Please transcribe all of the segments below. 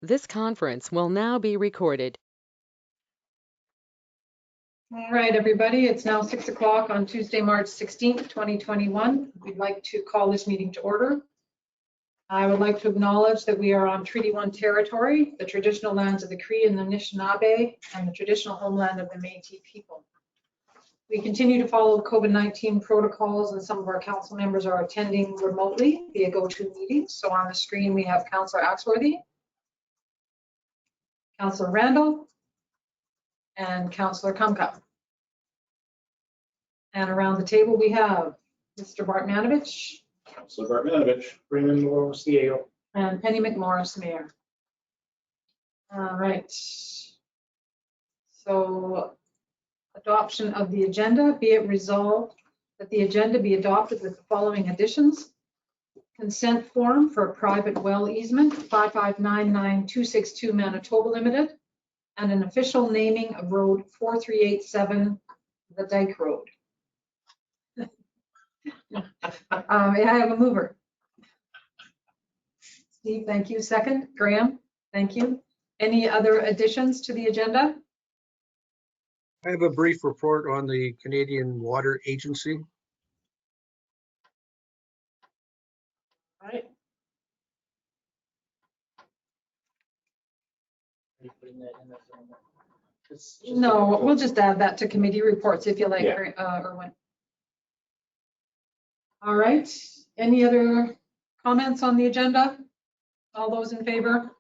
This conference will now be recorded. All right, everybody, it's now 6 o'clock on Tuesday, March 16th, 2021. We'd like to call this meeting to order. I would like to acknowledge that we are on Treaty 1 territory, the traditional lands of the Cree and the Anishinaabe, and the traditional homeland of the Métis people. We continue to follow COVID-19 protocols, and some of our council members are attending remotely via GoToMeeting. So on the screen, we have Councillor Axworthy, Councillor Randall, and Councillor Kumka. And around the table, we have Mr. Bartmanovich. Councillor Bartmanovich, Raymond Morris, CAO. And Penny McMorris, Mayor. All right. So adoption of the agenda, be it resolved that the agenda be adopted with the following additions. Consent form for a private well easement, 5599262 Manitoba Limited, and an official naming of road 4387, the Dyke Road. May I have a mover? Steve, thank you. Second, Graham, thank you. Any other additions to the agenda? I have a brief report on the Canadian Water Agency. All right. No, we'll just add that to committee reports if you like, Yeah. Erwin. All right. Any other comments on the agenda? All those in favor?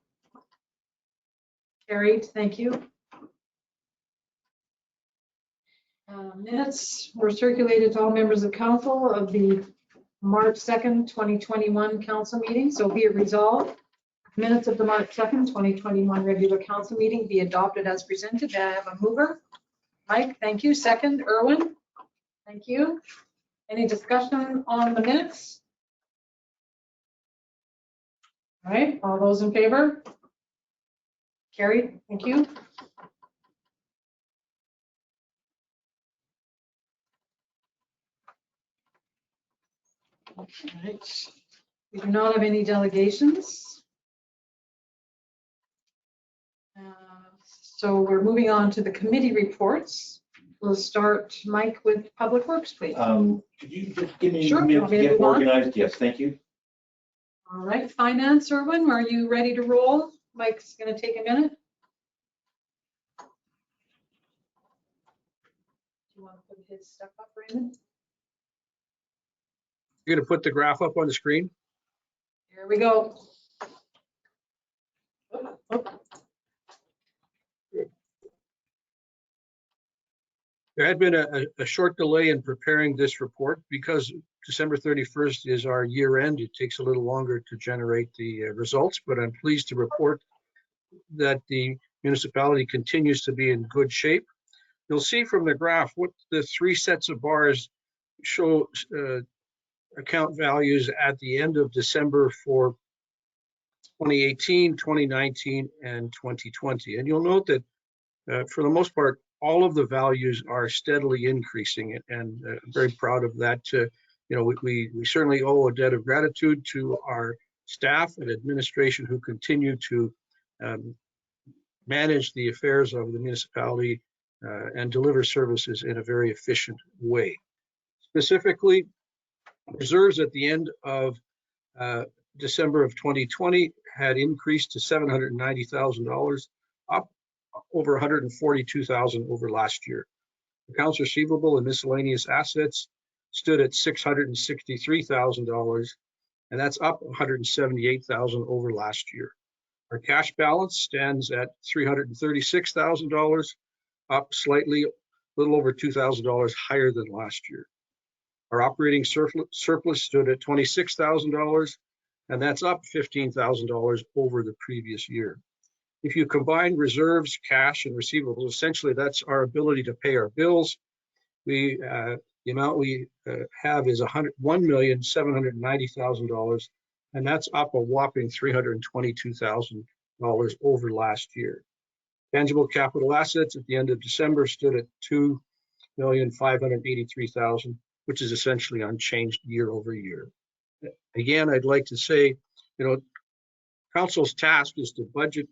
Carried. Thank you. Minutes were circulated to all members of council of the March 2nd, 2021 council meeting. So be it resolved, minutes of the March 2nd, 2021 regular council meeting be adopted as presented. May I have a mover? Mike, thank you. Second, Erwin. Thank you. Any discussion on the minutes? All right, all those in favor? Carried. Thank you. All right. We do not have any delegations. So we're moving on to the committee reports. We'll start, Mike, with Public Works, please. Could you just give me Sure. a minute to get Move on. organized? Yes, thank you. All right, Finance, Erwin, are you ready to roll? Mike's going to take a minute. Do you want to put his stuff up, Raymond? You're going to put the graph up on the screen? Here we go. Oh. There had been a short delay in preparing this report because December 31st is our year end. It takes a little longer to generate the results, but I'm pleased to report that the municipality continues to be in good shape. You'll see from the graph what the three sets of bars show account values at the end of December for 2018, 2019, and 2020. And you'll note that for the most part, all of the values are steadily increasing, and I'm very proud of that. We certainly owe a debt of gratitude to our staff and administration who continue to manage the affairs of the municipality and deliver services in a very efficient way. Specifically, reserves at the end of December of 2020 had increased to $790,000, up over $142,000 over last year. Accounts receivable and miscellaneous assets stood at $663,000, and that's up $178,000 over last year. Our cash balance stands at $336,000, up slightly, a little over $2,000 higher than last year. Our operating surplus stood at $26,000, and that's up $15,000 over the previous year. If you combine reserves, cash, and receivables, essentially that's our ability to pay our bills. The amount we have is $1,790,000, and that's up a whopping $322,000 over last year. Tangible capital assets at the end of December stood at $2,583,000, which is essentially unchanged year over year. Again, I'd like to say, Council's task is to budget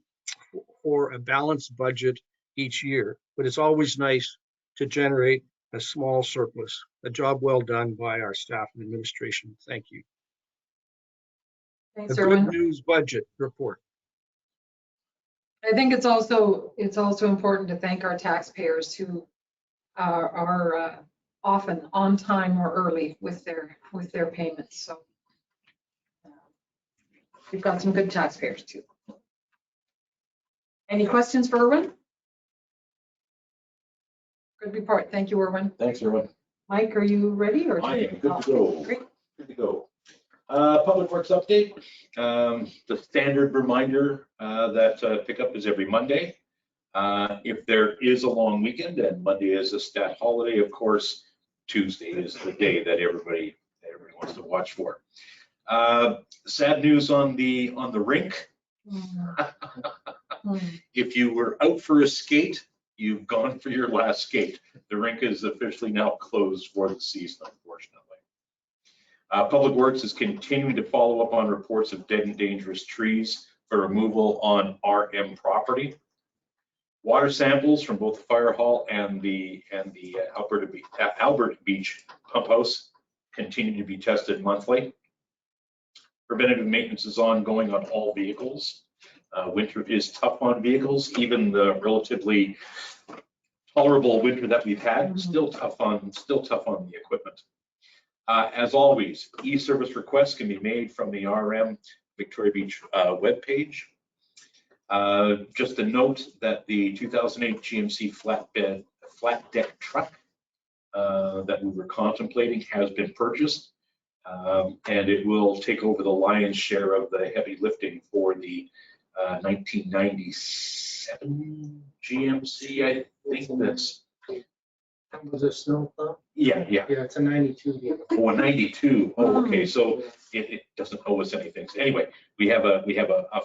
for a balanced budget each year, but it's always nice to generate a small surplus. A job well done by our staff and administration. Thank you. Thanks, A good Erwin. news budget report. I think it's also important to thank our taxpayers who are often on time or early with their payments. So we've got some good taxpayers too. Any questions for Erwin? Good report. Thank you, Erwin. Thanks, everyone. Mike, are you ready? Or I am good to go. Great. Good to go. Public Works update. The standard reminder that pickup is every Monday. If there is a long weekend, and Monday is a stat holiday, of course, Tuesday is the day that everybody wants to watch for. Sad news on the rink. If you were out for a skate, you've gone for your last skate. The rink is officially now closed for the season, unfortunately. Public Works is continuing to follow up on reports of dead and dangerous trees for removal on RM property. Water samples from both the fire hall and the Albert Beach pump house continue to be tested monthly. Preventative maintenance is ongoing on all vehicles. Winter is tough on vehicles, even the relatively tolerable winter that we've had, still tough on the equipment. As always, e-service requests can be made from the RM Victoria Beach webpage. Just a note that the 2008 GMC flat deck truck that we were contemplating has been purchased, and it will take over the lion's share of the heavy lifting for the 1997 GMC. I think that's. Was it snowplow? Yeah. Yeah, it's a 92 vehicle. Oh, a 92. Oh, okay. So it doesn't owe us anything. So anyway, we have a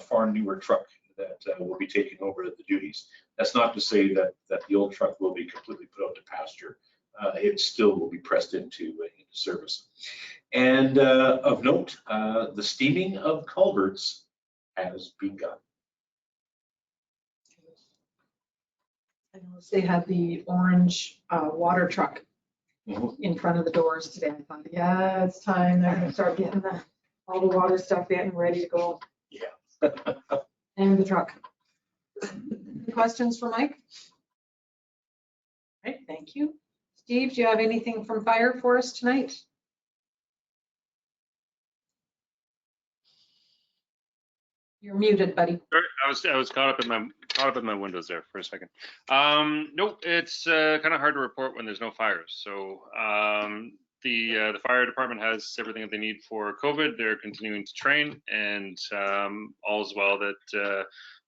far newer truck that will be taking over the duties. That's not to say that the old truck will be completely put out to pasture. It still will be pressed into service. And of note, the steaming of culverts has begun. I noticed they had the orange water truck Mhm. in front of the doors today. I thought, yeah, it's time. They're gonna start getting all the water stuff in ready to go. Yeah. And the truck. Any questions for Mike? Right, thank you. Steve, do you have anything from fire for us tonight? You're muted, buddy. Sorry, I was caught up in my windows there for a second. Nope, it's kind of hard to report when there's no fires. So the fire department has everything that they need for COVID. They're continuing to train, and all is well that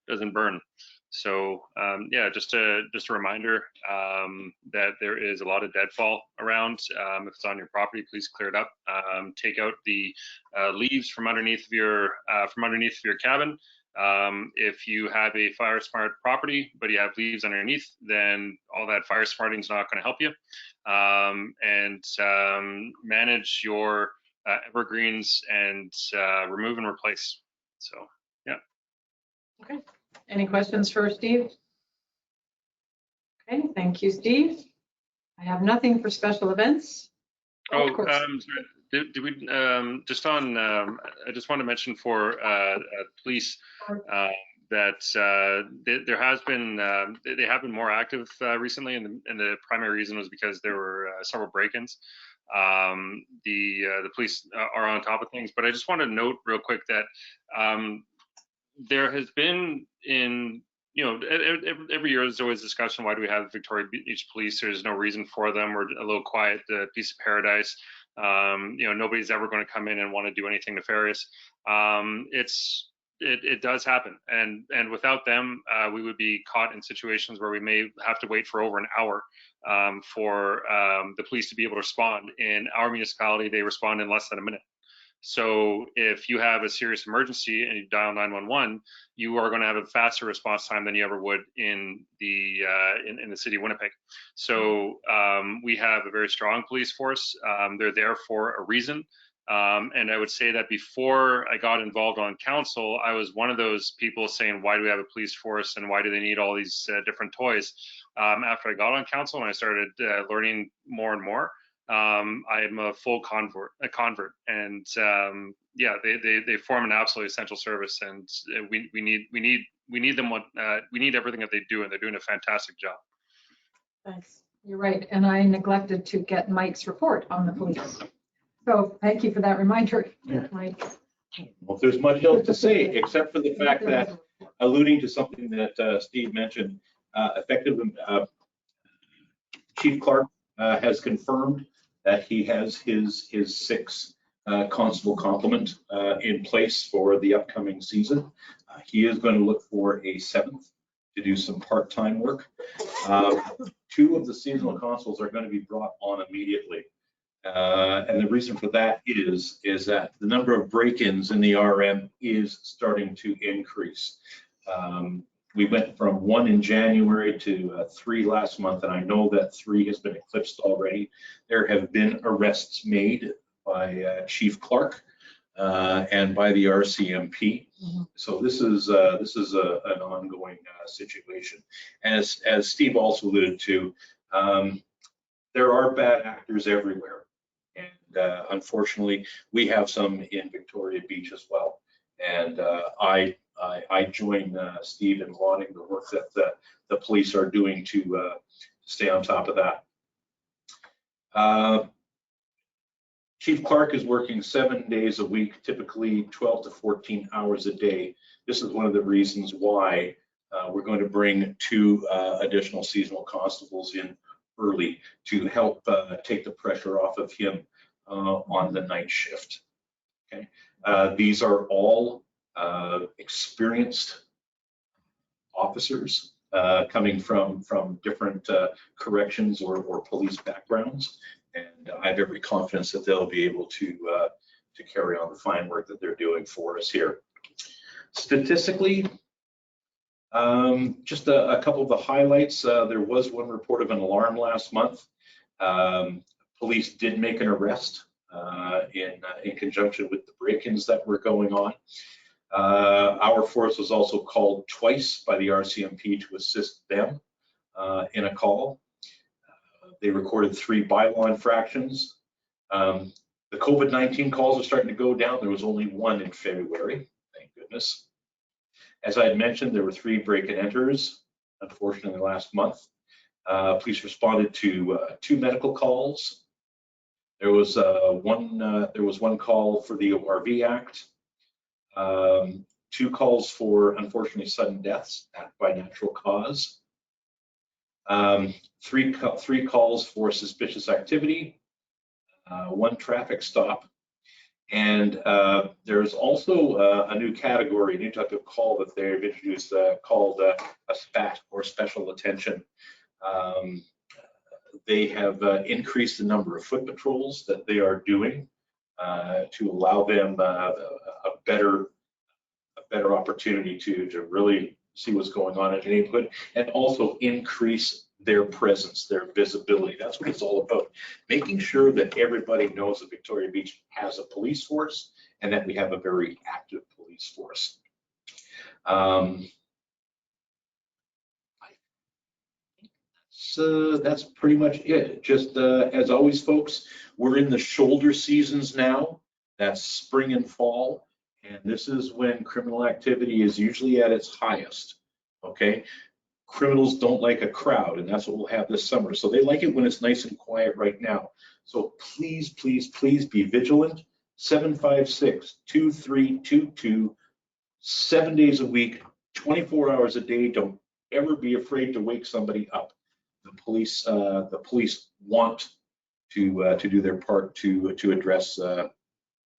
doesn't burn. So yeah, just a reminder that there is a lot of deadfall around. If it's on your property, please clear it up. Take out the leaves from underneath of your cabin. If you have a fire smart property but you have leaves underneath, then all that fire smarting is not going to help you. And manage your evergreens and remove and replace. So yeah. Okay. Any questions for Steve? Okay, thank you, Steve. I have nothing for special events. Oh, Of course. sorry. Did we just on? I just want to mention for police that there has been they have been more active recently, and the primary reason was because there were several break-ins. The police are on top of things, but I just want to note real quick that there has been every year there's always discussion, why do we have Victoria Beach Police? There's no reason for them. We're a little quiet, piece of paradise. Nobody's ever going to come in and want to do anything nefarious. It does happen, and without them, we would be caught in situations where we may have to wait for over an hour for the police to be able to respond. In our municipality, they respond in less than a minute. So if you have a serious emergency and you dial 911, you are going to have a faster response time than you ever would in the city of Winnipeg. So we have a very strong police force. They're there for a reason. And I would say that before I got involved on council, I was one of those people saying, why do we have a police force and why do they need all these different toys? After I got on council and I started learning more and more, I am a full convert, and yeah, they form an absolutely essential service, and we need them. We need everything that they do, and they're doing a fantastic job. Thanks. You're right. And I neglected to get Mike's report on the police. So thank you for that reminder, Mike. Well, if there's much else to say, except for the fact that, alluding to something that Steve mentioned, effective Chief Clark has confirmed that he has his 6 constable complement in place for the upcoming season. He is going to look for a 7th to do some part-time work. 2 of the seasonal constables are going to be brought on immediately. And the reason for that is that the number of break-ins in the RM is starting to increase. We went from 1 in January to 3 last month, and I know that 3 has been eclipsed already. There have been arrests made by Chief Clark and by the RCMP. So this is an ongoing situation. As Steve also alluded to, there are bad actors everywhere. And unfortunately, we have some in Victoria Beach as well. And I join Steve in lauding the work that the police are doing to stay on top of that. Chief Clark is working 7 days a week, typically 12 to 14 hours a day. This is one of the reasons why we're going to bring 2 additional seasonal constables in early to help take the pressure off of him on the night shift. Okay, these are all experienced officers coming from different corrections or police backgrounds, and I have every confidence that they'll be able to carry on the fine work that they're doing for us here. Statistically, just a couple of the highlights. There was one report of an alarm last month. Police did make an arrest in conjunction with the break-ins that were going on. Our force was also called twice by the RCMP to assist them in a call. They recorded 3 bylaw infractions. The COVID-19 calls are starting to go down. There was only 1 in February, thank goodness. As I had mentioned, there were 3 break-and-enters, unfortunately, last month. Police responded to 2 medical calls. There was one call for the ORV Act, 2 calls for, unfortunately, sudden deaths by natural cause, 3 calls for suspicious activity, 1 traffic stop, and there's also a new category, a new type of call that they've introduced called a SPAT, or special attention. They have increased the number of foot patrols that they are doing to allow them a better opportunity to really see what's going on in the neighborhood, and also increase their presence, their visibility. That's what it's all about, making sure that everybody knows that Victoria Beach has a police force and that we have a very active police force. So that's pretty much it. Just as always, folks, we're in the shoulder seasons now. That's spring and fall, and this is when criminal activity is usually at its highest. Okay, criminals don't like a crowd, and that's what we'll have this summer. So they like it when it's nice and quiet right now. So please, please, please be vigilant. 756-2322, 7 days a week, 24 hours a day. Don't ever be afraid to wake somebody up. The police want to do their part to address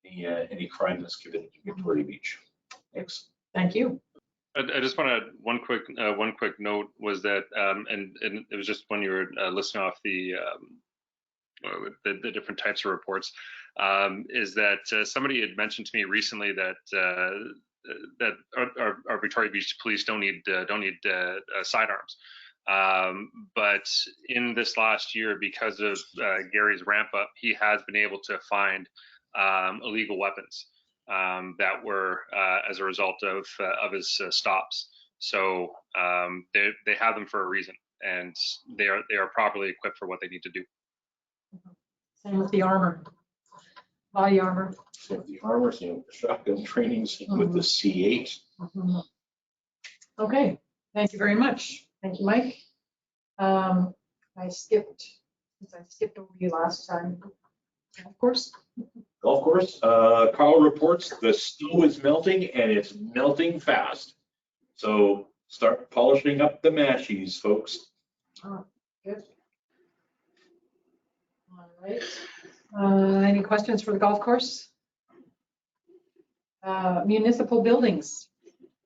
any crime that's committed in Victoria Beach. Thanks. Thank you. I just want to add one quick note was that, and it was just when you were listing off the different types of reports, is that somebody had mentioned to me recently that that our Victoria Beach police don't need sidearms. But in this last year, because of Gary's ramp up, he has been able to find illegal weapons that were as a result of his stops. So they have them for a reason, and they are properly equipped for what they need to do. Same with the armor, body armor. So the armor, the shotgun trainings with the C8. Mhm. Okay, thank you very much. Thank you, Mike. I skipped over you last time. Of course. Golf course, Carl reports the snow is melting and it's melting fast. So start polishing up the mashies, folks. Oh, good. All right. Any questions for the golf course? Municipal buildings.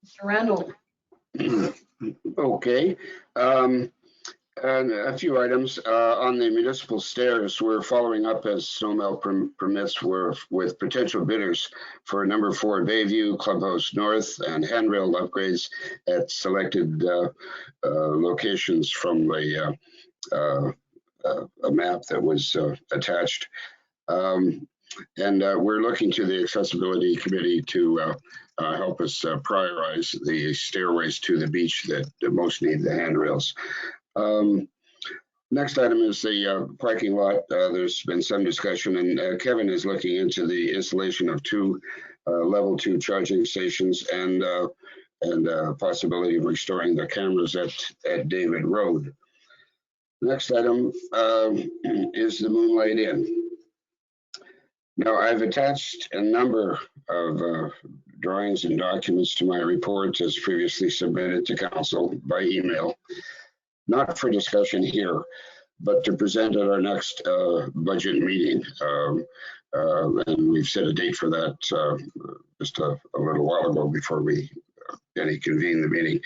Mr. Randall. Okay. And a few items on the municipal stairs. We're following up as snowmelt permits with potential bidders for number 4 Bayview, Clubhouse North, and handrail upgrades at selected locations from the a map that was attached. And we're looking to the accessibility committee to help us prioritize the stairways to the beach that most need the handrails. Next item is the parking lot. There's been some discussion, and Kevin is looking into the installation of 2 level 2 charging stations and possibility of restoring the cameras at David Road. Next item is the Moonlight Inn. Now, I've attached a number of drawings and documents to my report as previously submitted to council by email, not for discussion here, but to present at our next budget meeting. And we've set a date for that just a little while ago before we convene the meeting.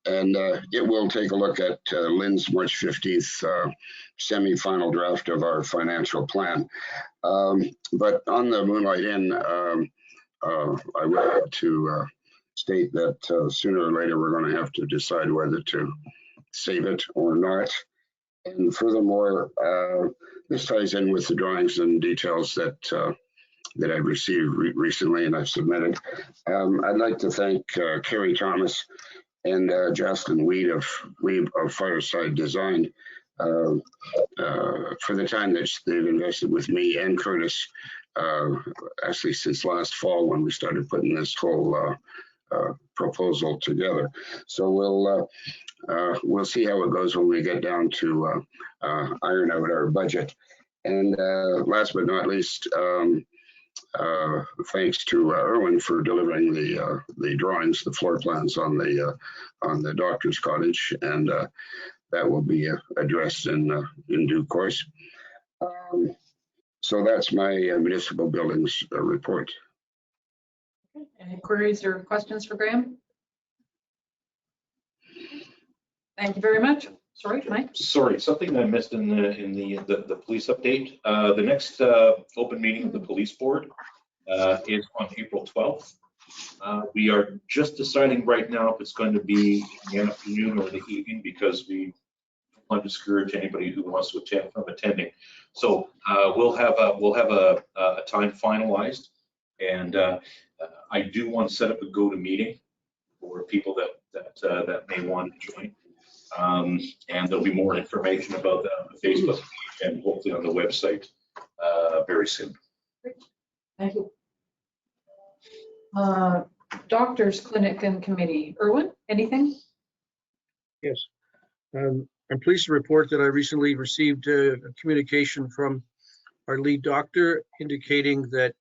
And it will take a look at Lynn's March 15th semi-final draft of our financial plan. But on the Moonlight Inn, I would like to state that sooner or later we're going to have to decide whether to save it or not. And furthermore, this ties in with the drawings and details that that I've received recently and I've submitted. I'd like to thank Kerry Thomas and Justin Weed of Fireside Design for the time that they've invested with me and Curtis, actually since last fall when we started putting this whole proposal together. So we'll see how it goes when we get down to iron out our budget. And last but not least, thanks to Erwin for delivering the drawings, the floor plans on the doctor's cottage, and that will be addressed in due course. So that's my municipal buildings report. Any queries or questions for Graham? Thank you very much. Sorry, Mike. Sorry, something I missed in the police update. The next open meeting of the police board is on April 12th. We are just deciding right now if it's going to be in the afternoon or the evening because we want to discourage anybody who wants to attend from attending. So we'll have a time finalized, and I do want to set up a go-to-meeting for people that may want to join. And there'll be more information about that on the Facebook page and hopefully on the website very soon. Thank you. Doctors Clinic and Committee. Erwin, anything? Yes. I'm pleased to report that I recently received a communication from our lead doctor indicating that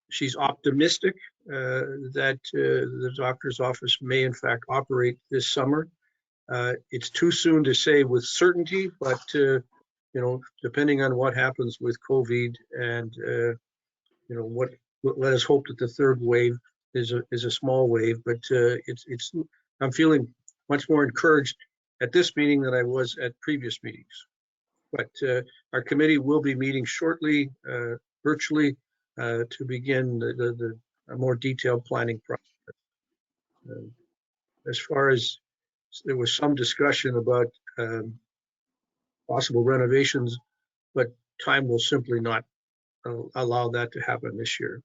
she's optimistic that the doctor's office may in fact operate this summer. It's too soon to say with certainty, but you know, depending on what happens with COVID and you know, let us hope that the third wave is a small wave. But I'm feeling much more encouraged at this meeting than I was at previous meetings. But our committee will be meeting shortly, virtually, to begin a more detailed planning process. As far as there was some discussion about possible renovations, but time will simply not allow that to happen this year.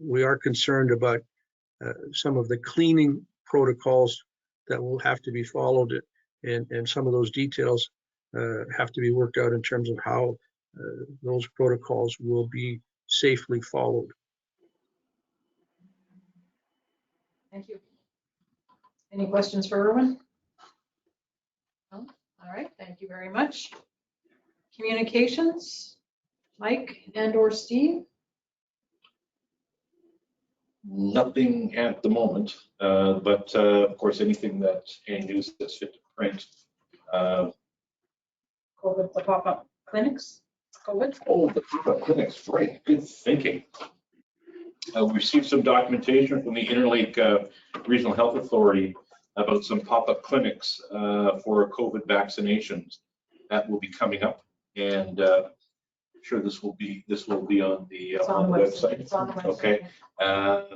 We are concerned about some of the cleaning protocols that will have to be followed, and some of those details have to be worked out in terms of how those protocols will be safely followed. Thank you. Any questions for Erwin? No? All right, thank you very much. Communications, Mike and/or Steve? Nothing at the moment, but of course, anything that any news that's fit to print. COVID, the pop-up clinics, COVID? Oh, the pop-up clinics, right, good thinking. We received some documentation from the Interlake Regional Health Authority about some pop-up clinics for COVID vaccinations that will be coming up, and I'm sure this will be on the website. It's on the website. Okay.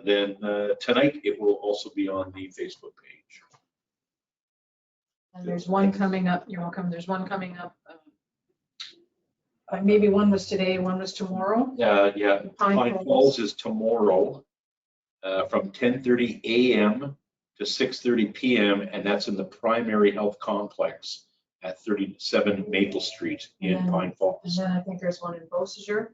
Then tonight it will also be on the Facebook page. And there's one coming up, you're welcome, there's one coming up. Maybe one was today, one was tomorrow. Yeah, Pine Falls is tomorrow from 10:30 a.m. to 6:30 p.m. and that's in the primary health complex at 37 Maple Street in Pine And Falls. then I think there's one in Beausejour.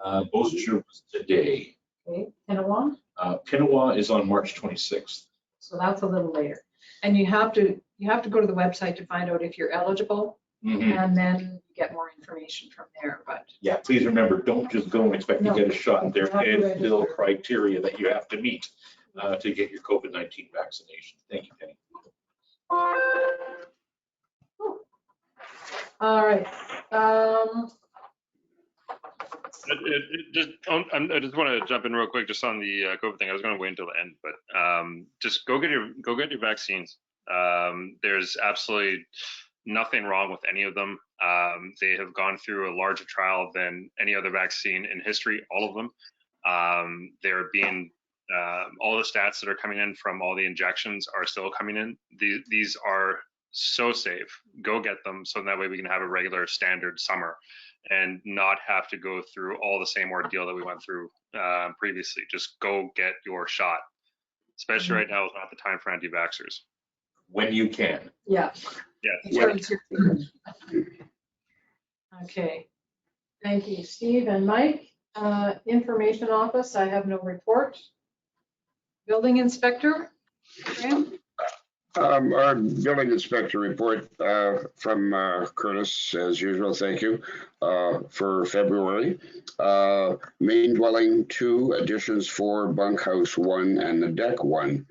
Beausejour was today. Okay, Pinawa. Pinawa is on March 26th. So that's a little later. And you have to go to the website to find out if you're eligible, and then get more information from there. But Yeah, please remember, don't just go and expect No. to get a shot. There You have to is still register. criteria that you have to meet to get your COVID-19 vaccination. Thank you, Penny. all right. I just want to jump in real quick just on the COVID thing. I was going to wait until the end, but just go get your vaccines. There's absolutely nothing wrong with any of them. They have gone through a larger trial than any other vaccine in history, all of them. They're being all the stats that are coming in from all the injections are still coming in. These are so safe. Go get them so that way we can have a regular standard summer and not have to go through all the same ordeal that we went through previously. Just go get your shot. Especially right now is not the time for anti-vaxxers. When you can. Yeah. Yeah. Okay. Thank you, Steve and Mike. Information office, I have no report. Building inspector, Graham? Our building inspector report from Curtis, as usual, thank you, for February. Main dwelling 2, additions 4, bunkhouse 1, and the deck 1.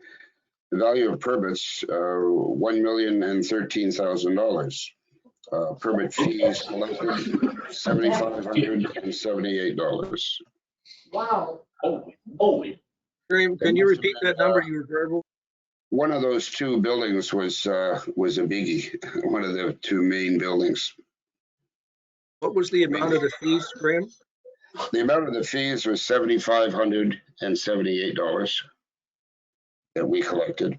The value of permits, $1,013,000. Permit fees collected, $7,578. Wow. Holy. Graham, can you repeat that number? You were garbled. One of those 2 buildings was a biggie. One of the 2 main buildings. What was the amount of the fees, Graham? The amount of the fees was $7,578 that we collected.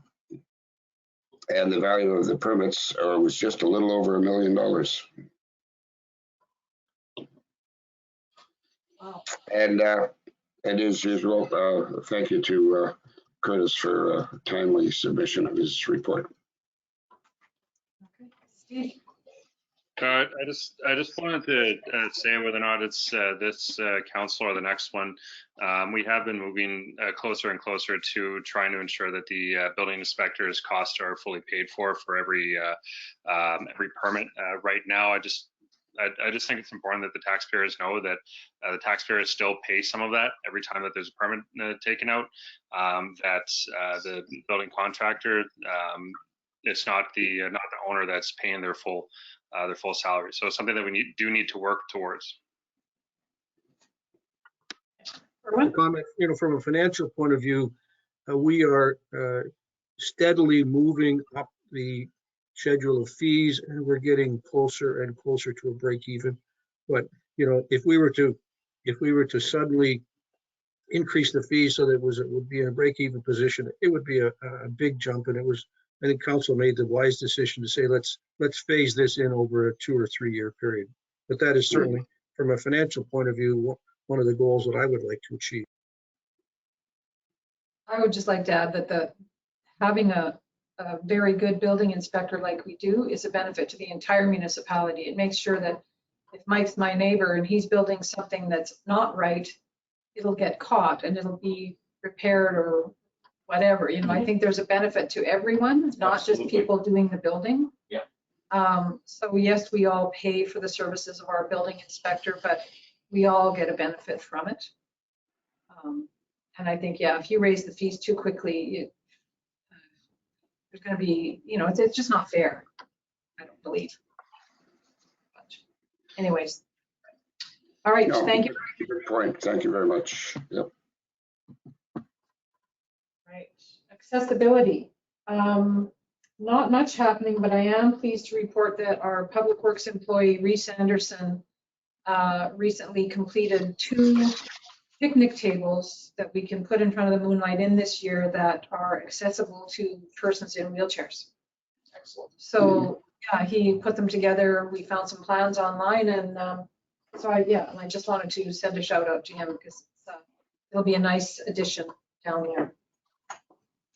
And the value of the permits was just a little over $1 million. Wow. And as usual, thank you to Curtis for timely submission of his report. Okay. Steve? I just wanted to say whether or not it's this council or the next one. We have been moving closer and closer to trying to ensure that the building inspector's costs are fully paid for every permit. Right now, I just think it's important that the taxpayers know that the taxpayers still pay some of that every time that there's a permit taken out. That the building contractor, it's not the owner that's paying their full salary. So it's something that we do need to work towards. Comment, from a financial point of view, we are steadily moving up the schedule of fees, and we're getting closer and closer to a break even. But if we were to suddenly increase the fees so that it would be in a break even position, it would be a big jump. And I think council made the wise decision to say let's phase this in over a 2 or 3 year period. But that is certainly from a financial point of view, one of the goals that I would like to achieve. I would just like to add that having a very good building inspector like we do is a benefit to the entire municipality. It makes sure that if Mike's my neighbor and he's building something that's not right, it'll get caught and it'll be repaired or whatever. You know, I think there's a benefit to everyone, not Absolutely. just people doing the building. Yeah. So yes, we all pay for the services of our building inspector, but we all get a benefit from it. And I think, yeah, if you raise the fees too quickly, there's going to be, you know, it's just not fair. I don't believe. But anyways. All right, No, thank you. Good point. Thank you very much. Yep. Right, accessibility. Not much happening, but I am pleased to report that our Public Works employee, Reese Anderson, recently completed 2 picnic tables that we can put in front of the Moonlight Inn this year that are accessible to persons in wheelchairs. Excellent. So yeah, he put them together. We found some plans online, and so I just wanted to send a shout out to him because it'll be a nice addition down there.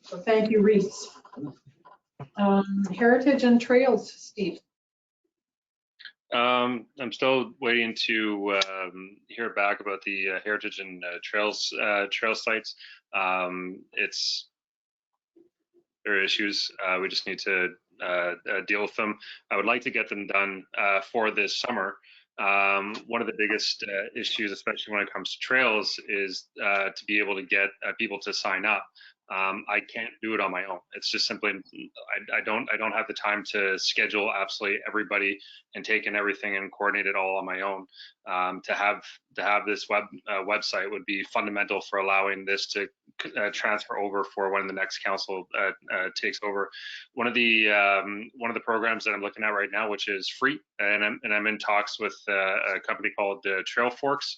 So thank you, Reese. Heritage and Trails, Steve. I'm still waiting to hear back about the heritage and trail sites. There are issues. We just need to deal with them. I would like to get them done for this summer. One of the biggest issues, especially when it comes to trails, is to be able to get people to sign up. I can't do it on my own. It's just simply I don't have the time to schedule absolutely everybody and take in everything and coordinate it all on my own. To have this website would be fundamental for allowing this to transfer over for when the next council takes over. One of the programs that I'm looking at right now, which is free, and I'm in talks with a company called Trail Forks.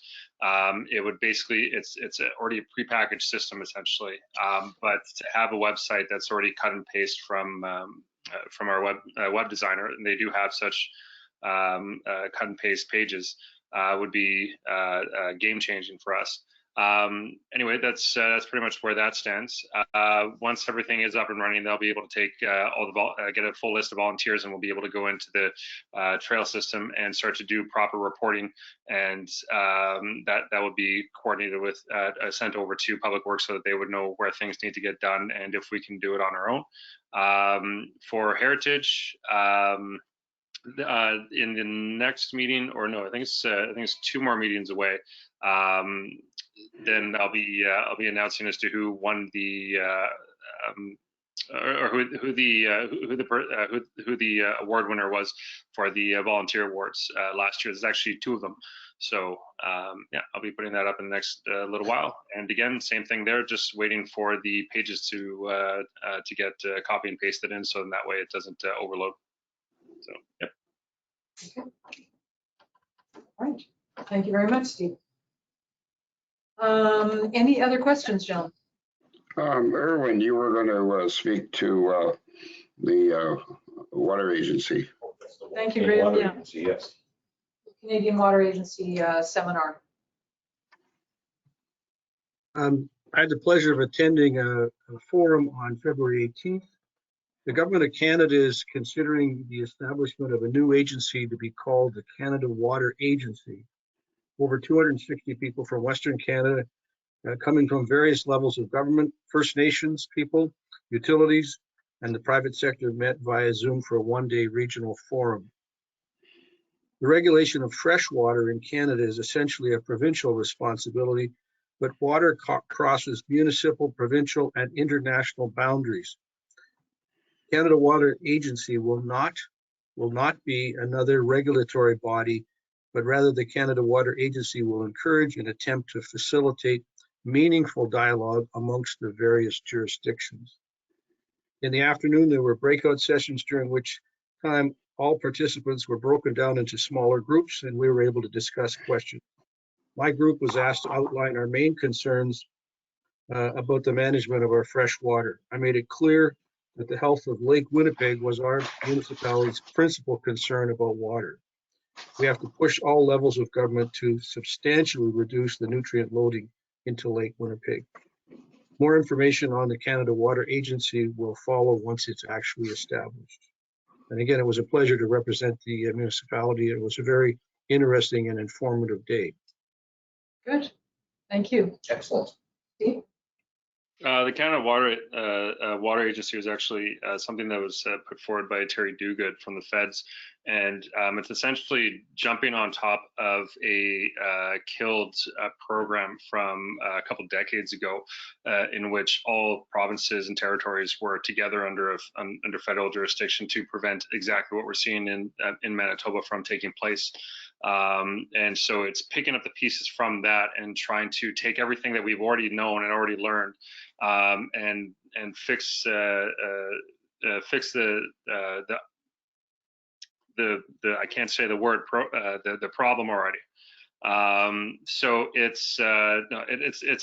It would basically, it's already a prepackaged system essentially, but to have a website that's already cut and paste from our web designer, and they do have such cut and paste pages, would be game changing for us. Anyway, that's pretty much where that stands. Once everything is up and running, they'll be able to take get a full list of volunteers, and we'll be able to go into the trail system and start to do proper reporting, and that would be coordinated with sent over to Public Works so that they would know where things need to get done and if we can do it on our own. For heritage, in the next meeting, or no, I think it's 2 more meetings away. Then I'll be announcing as to who won the or who the award winner was for the volunteer awards last year. There's actually 2 of them. So yeah, I'll be putting that up in the next little while. And again, same thing there, just waiting for the pages to get copy and pasted in, so in that way it doesn't overload. So yep. Okay. All right. Thank you very much, Steve. Any other questions, John? Erwin, you were going to speak to the water agency. Thank you, Graham. Yeah. Yes. Canadian Water Agency seminar. I had the pleasure of attending a forum on February 18th. The Government of Canada is considering the establishment of a new agency to be called the Canada Water Agency. Over 260 people from Western Canada, coming from various levels of government, First Nations people, utilities, and the private sector, met via Zoom for a 1-day regional forum. The regulation of fresh water in Canada is essentially a provincial responsibility, but water crosses municipal, provincial, and international boundaries. Canada Water Agency will not be another regulatory body, but rather the Canada Water Agency will encourage and attempt to facilitate meaningful dialogue amongst the various jurisdictions. In the afternoon, there were breakout sessions during which time all participants were broken down into smaller groups, and we were able to discuss questions. My group was asked to outline our main concerns about the management of our fresh water. I made it clear that the health of Lake Winnipeg was our municipality's principal concern about water. We have to push all levels of government to substantially reduce the nutrient loading into Lake Winnipeg. More information on the Canada Water Agency will follow once it's actually established. And again, it was a pleasure to represent the municipality. It was a very interesting and informative day. Good. Thank you. Excellent. Steve? The Canada Water Agency was actually something that was put forward by Terry Duguid from the feds, and it's essentially jumping on top of a killed program from a couple decades ago, in which all provinces and territories were together under federal jurisdiction to prevent exactly what we're seeing in Manitoba from taking place. And so it's picking up the pieces from that and trying to take everything that we've already known and already learned, and fix the I can't say the word the problem already. So it's a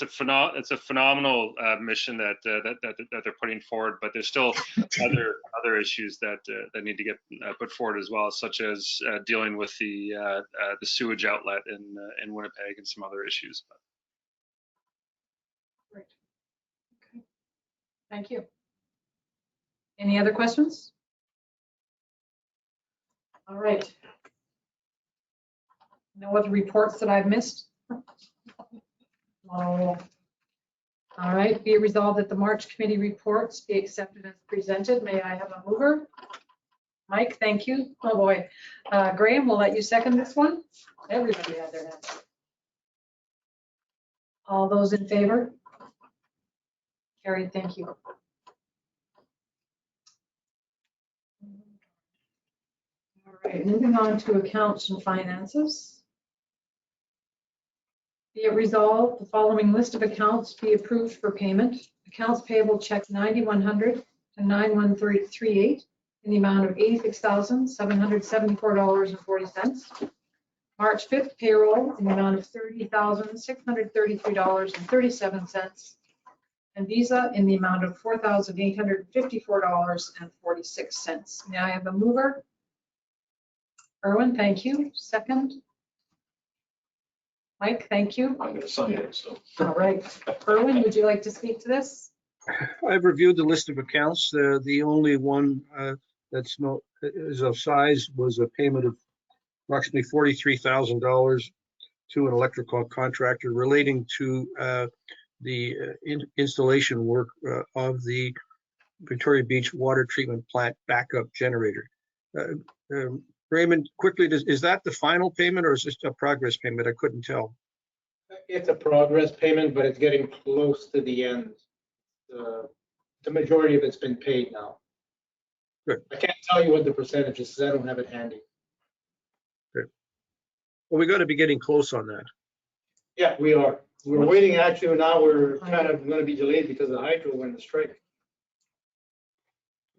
phenomenal mission that they're putting forward, but there's still other issues that need to get put forward as well, such as dealing with the sewage outlet in Winnipeg and some other issues. Great. Okay. Thank you. Any other questions? All right. No other reports that I've missed? Oh. All right, be it resolved that the March committee reports be accepted as presented. May I have a mover? Mike, thank you. Oh boy. Graham, we'll let you second this one. Everybody had their hands. All those in favor? Carried, thank you. All right, moving on to accounts and finances. Be it resolved, the following list of accounts be approved for payment. Accounts payable check 9100 to 91338 in the amount of $86,774.40. March 5th payroll in the amount of $30,633.37. And Visa in the amount of $4,854.46. May I have a mover? Erwin, thank you. Second. Mike, thank you. I'm going to sign it, so. All right. Erwin, would you like to speak to this? I've reviewed the list of accounts. The only one that's not is of size was a payment of approximately $43,000 to an electrical contractor relating to the installation work of the Victoria Beach water treatment plant backup generator. Raymond, quickly, is that the final payment or is this a progress payment? I couldn't tell. It's a progress payment, but it's getting close to the end. The majority of it's been paid now. Good. I can't tell you what the percentage is because I don't have it handy. Good. Well, we got to be getting close on that. Yeah, we are. We're waiting. Actually, now we're kind of going to be delayed because of hydro when the strike.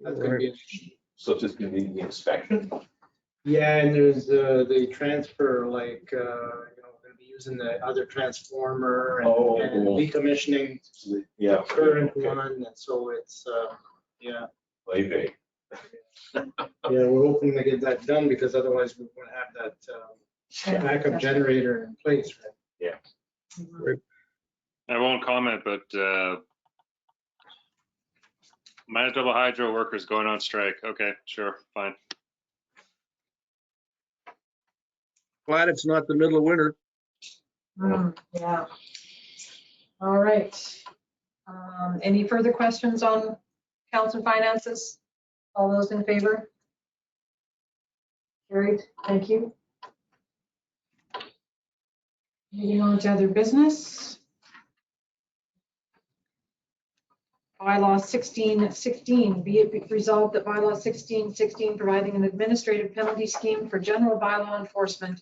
That's going to be an issue. So just going to be the inspection? Yeah, and there's the transfer, like, you know, we're going to be using the other transformer and decommissioning Yeah. the current one, and so it's, yeah. Maybe. Yeah, we're hoping to get that done because otherwise we're going to have that backup generator in place, right? Yeah. Right. I won't comment, but Manitoba Hydro workers going on strike. Okay, sure, fine. Glad it's not the middle of winter. Yeah. All right. Any further questions on accounts and finances? All those in favor? Carried. Thank you. Moving on to other business. Bylaw 1616, be it resolved that bylaw 1616 providing an administrative penalty scheme for general bylaw enforcement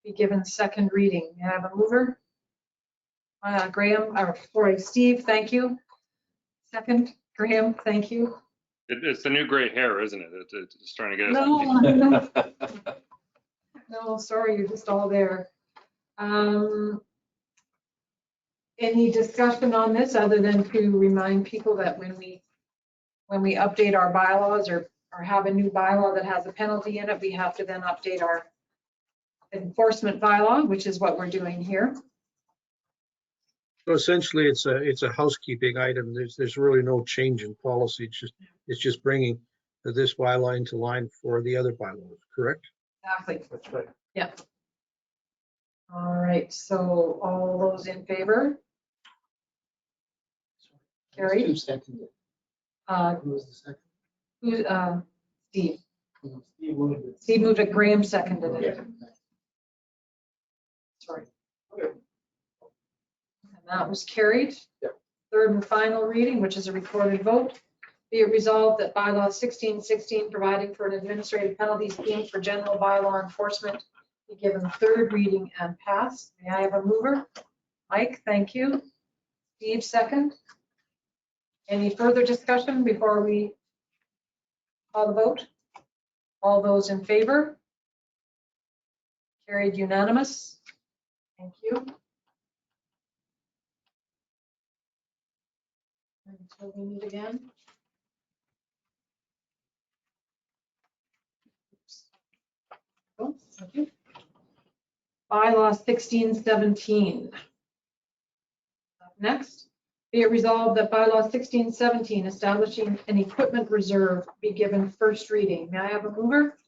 be given second reading. May I have a mover? Graham, or sorry, Steve, thank you. Second, Graham, thank you. It's the new gray hair, isn't it? It's trying to get us. No, no, sorry, you're just all there. Any discussion on this other than to remind people that when we update our bylaws or have a new bylaw that has a penalty in it, we have to then update our enforcement bylaw, which is what we're doing here. So essentially, it's a housekeeping item. There's really no change in policy. It's just bringing this bylaw into line for the other bylaws, correct? Exactly. That's right. Yeah. All right, so all those in favor? Carried. Who seconded? Uh, Who was the second? Steve. Steve moved it. Steve moved it, Graham seconded it. Sorry. And that was carried. Yep. Third and final reading, which is a recorded vote. Be it resolved that bylaw 1616, providing for an administrative penalty scheme for general bylaw enforcement, be given third reading and passed. May I have a mover? Mike, thank you. Steve, second. Any further discussion before we call the vote? All those in favor? Carried unanimous. Thank you. Until we meet again. Oh, thank you. Bylaw 1617. Next, be it resolved that bylaw 1617, establishing an equipment reserve, be given first reading. May I have a mover?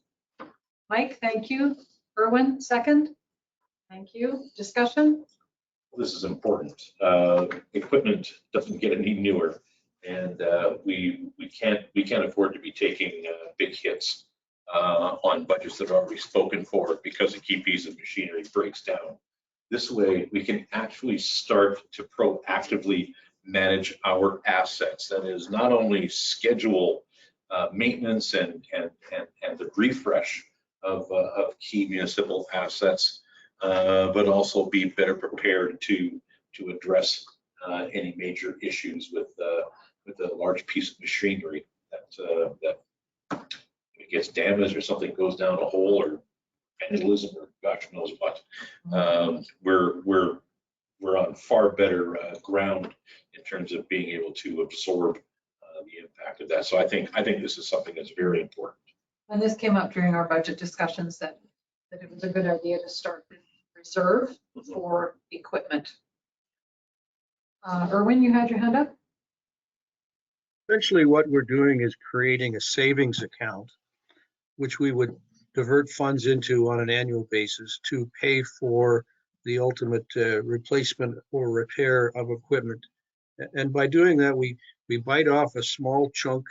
Mike, thank you. Erwin, second. Thank you. Discussion? This is important. Equipment doesn't get any newer, and we can't afford to be taking big hits on budgets that are already spoken for because a key piece of machinery breaks down. This way, we can actually start to proactively manage our assets. That is, not only schedule maintenance and the refresh of key municipal assets, but also be better prepared to address any major issues with a large piece of machinery that if it gets damaged or something goes down a hole or vandalism or gosh knows what. We're on far better ground in terms of being able to absorb the impact of that. So I think this is something that's very important. And this came up during our budget discussions that it was a good idea to start the reserve for equipment. Erwin, you had your hand up? Essentially, what we're doing is creating a savings account, which we would divert funds into on an annual basis to pay for the ultimate replacement or repair of equipment. And by doing that, we bite off a small chunk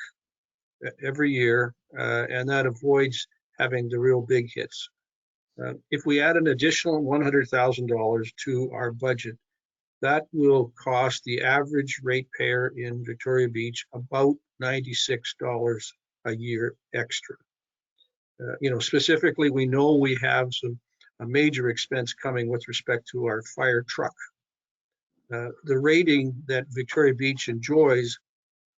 every year, and that avoids having the real big hits. If we add an additional $100,000 to our budget, that will cost the average ratepayer in Victoria Beach about $96 a year extra. Specifically, we know we have a major expense coming with respect to our fire truck. The rating that Victoria Beach enjoys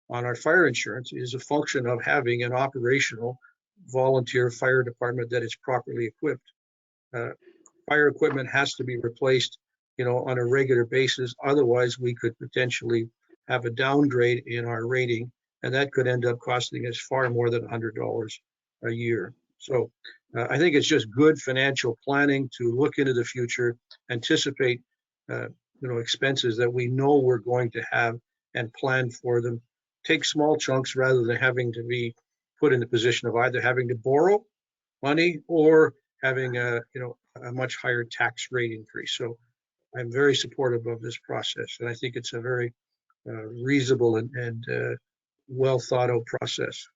on our fire insurance is a function of having an operational volunteer fire department that is properly equipped. Fire equipment has to be replaced, on a regular basis. Otherwise, we could potentially have a downgrade in our rating, and that could end up costing us far more than $100 a year. So I think it's just good financial planning to look into the future, anticipate, expenses that we know we're going to have and plan for them. Take small chunks rather than having to be put in the position of either having to borrow money or having a much higher tax rate increase. So I'm very supportive of this process, and I think it's a very reasonable and well thought out process.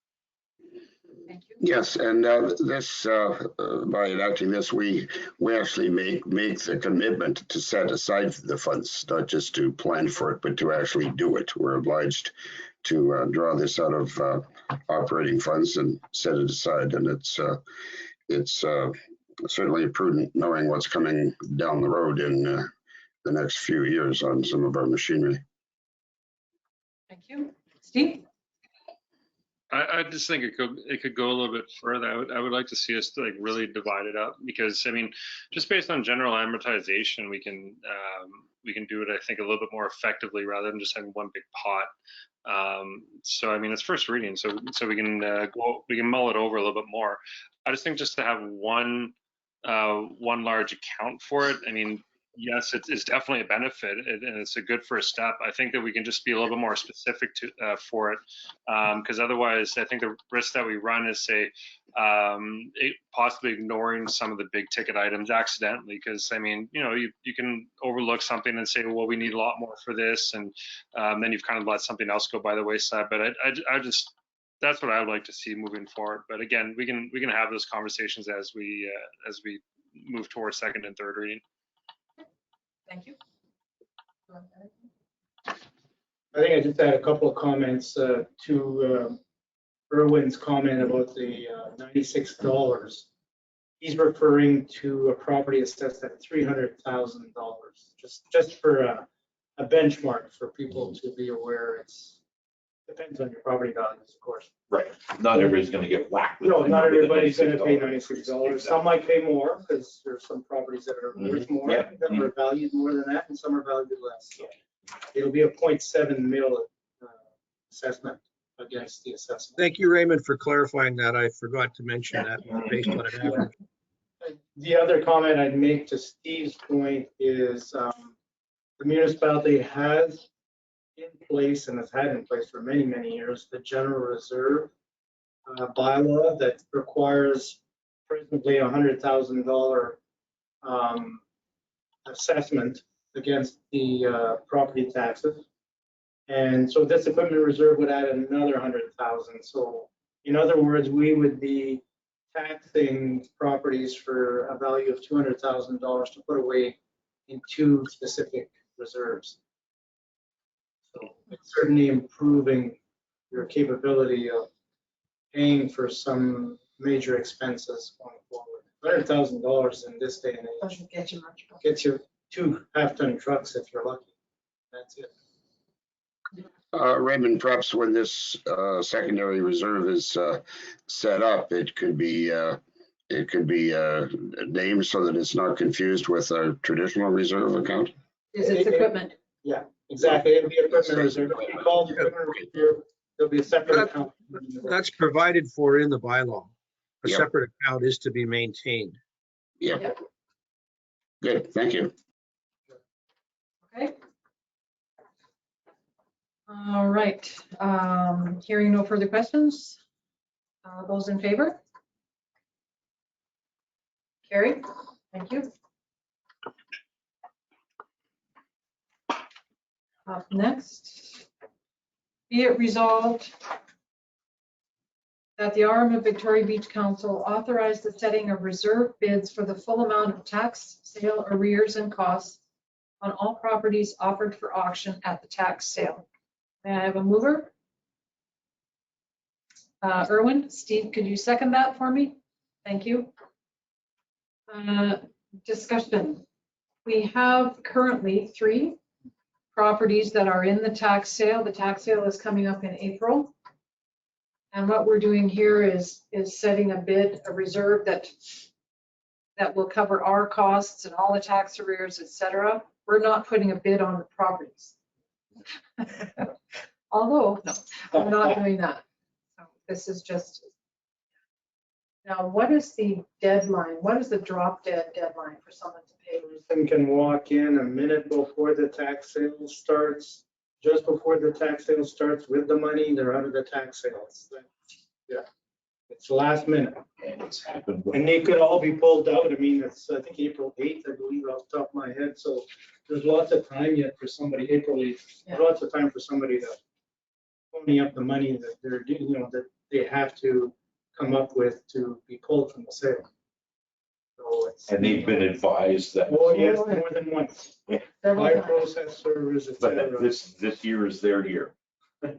Thank you. Yes, and this by enacting this, we actually make the commitment to set aside the funds, not just to plan for it, but to actually do it. We're obliged to draw this out of operating funds and set it aside, and it's certainly prudent knowing what's coming down the road in the next few years on some of our machinery. Thank you. Steve? I just think it could go a little bit further. I would like to see us really divide it up, because just based on general amortization, we can do it, I think, a little bit more effectively rather than just having one big pot. So it's first reading, so we can mull it over a little bit more. I just think just to have one one large account for it. I mean, yes, it's definitely a benefit, and it's a good first step. I think that we can just be a little bit more specific to for it, because otherwise, I think the risk that we run is, say, possibly ignoring some of the big ticket items accidentally. Because I mean, you know, you can overlook something and say, well, we need a lot more for this, and then you've kind of let something else go by the wayside. But I just that's what I would like to see moving forward. But again, we can have those conversations as we move towards second and third reading. Thank you. I think I just had a couple of comments to Erwin's comment about the $96. He's referring to a property assessed at $300,000, just for a benchmark for people to be aware. It's depends on your property values, of course. Right. Not everybody's going to get whacked. No, not everybody's going to pay $96. Some might pay more because there's some properties that are worth more, that are valued more than that, and some are valued less. So it'll be a 0.7 mil assessment against the assessment. Thank you, Raymond, for clarifying that. I forgot to mention that based on an average. The other comment I'd make to Steve's point is the municipality has in place and has had in place for many, many years the general reserve bylaw that requires presently $100,000 assessment against the property taxes. And so this equipment reserve would add another 100,000. So in other words, we would be taxing properties for a value of $200,000 to put away in two specific reserves. So it's certainly improving your capability of paying for some major expenses going forward. $100,000 in this day and age Doesn't get you much. gets you 2 half-ton trucks if you're lucky. That's it. Raymond, perhaps when this secondary reserve is set up, it could be named so that it's not confused with a traditional reserve account. Is it equipment? Yeah, exactly. It'll be equipment reserve. It'll be called equipment reserve. There'll be a separate account. That's provided for in the bylaw. A Yep. separate account is to be maintained. Yeah. Yep. Good, thank you. Okay. All right. Hearing no further questions. Those in favor? Carried. Thank you. Up next, be it resolved that the RM of Victoria Beach Council authorize the setting of reserve bids for the full amount of tax sale arrears and costs on all properties offered for auction at the tax sale. May I have a mover? Erwin, Steve, could you second that for me? Thank you. Discussion. We have currently 3 properties that are in the tax sale. The tax sale is coming up in April. And what we're doing here is setting a bid, a reserve that will cover our costs and all the tax arrears, et cetera. We're not putting a bid on the properties. Although, no, we're not doing that. So this is just, now what is the deadline? What is the drop dead deadline for someone to pay? Person can walk in a minute before the tax sale starts, just before the tax sale starts with the money, they're out of the tax sales. Yeah, it's last minute. And it's happened. And they could all be pulled out. I mean, it's, I think April 8th, I believe, off the top of my head. So there's lots of time yet for somebody, April 8th, there's lots of time for somebody to pony up the money that they're, that they have to come up with to be pulled from the sale. So it's. And they've been advised that. Oh, yes, more than once. By process servers, et But cetera. this year is their year.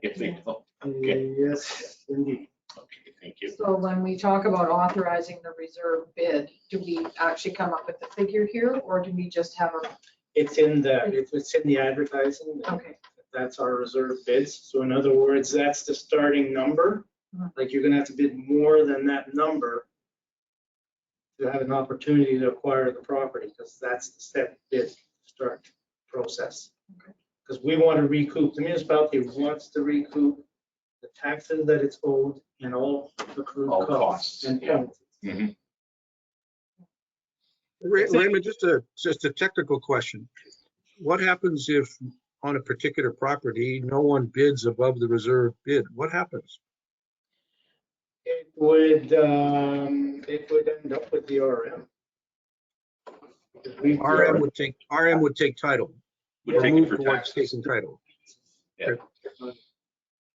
If they don't. Okay. Yes, indeed. Okay, thank you. So when we talk about authorizing the reserve bid, do we actually come up with the figure here, or do we just have a? It's in the advertising. Okay. That's our reserve bids. So in other words, that's the starting number. Like you're gonna have to bid more than that number to have an opportunity to acquire the property, because that's the set bid start process. Because we want to recoup, the municipality wants to recoup the taxes that it's owed and all accrued All costs costs, and yeah. penalties. Mhm. Raymond, just a technical question. What happens if on a particular property, no one bids above the reserve bid? What happens? It would end up with the RM. RM would take title. Would Or take it move for towards taxes. taking title.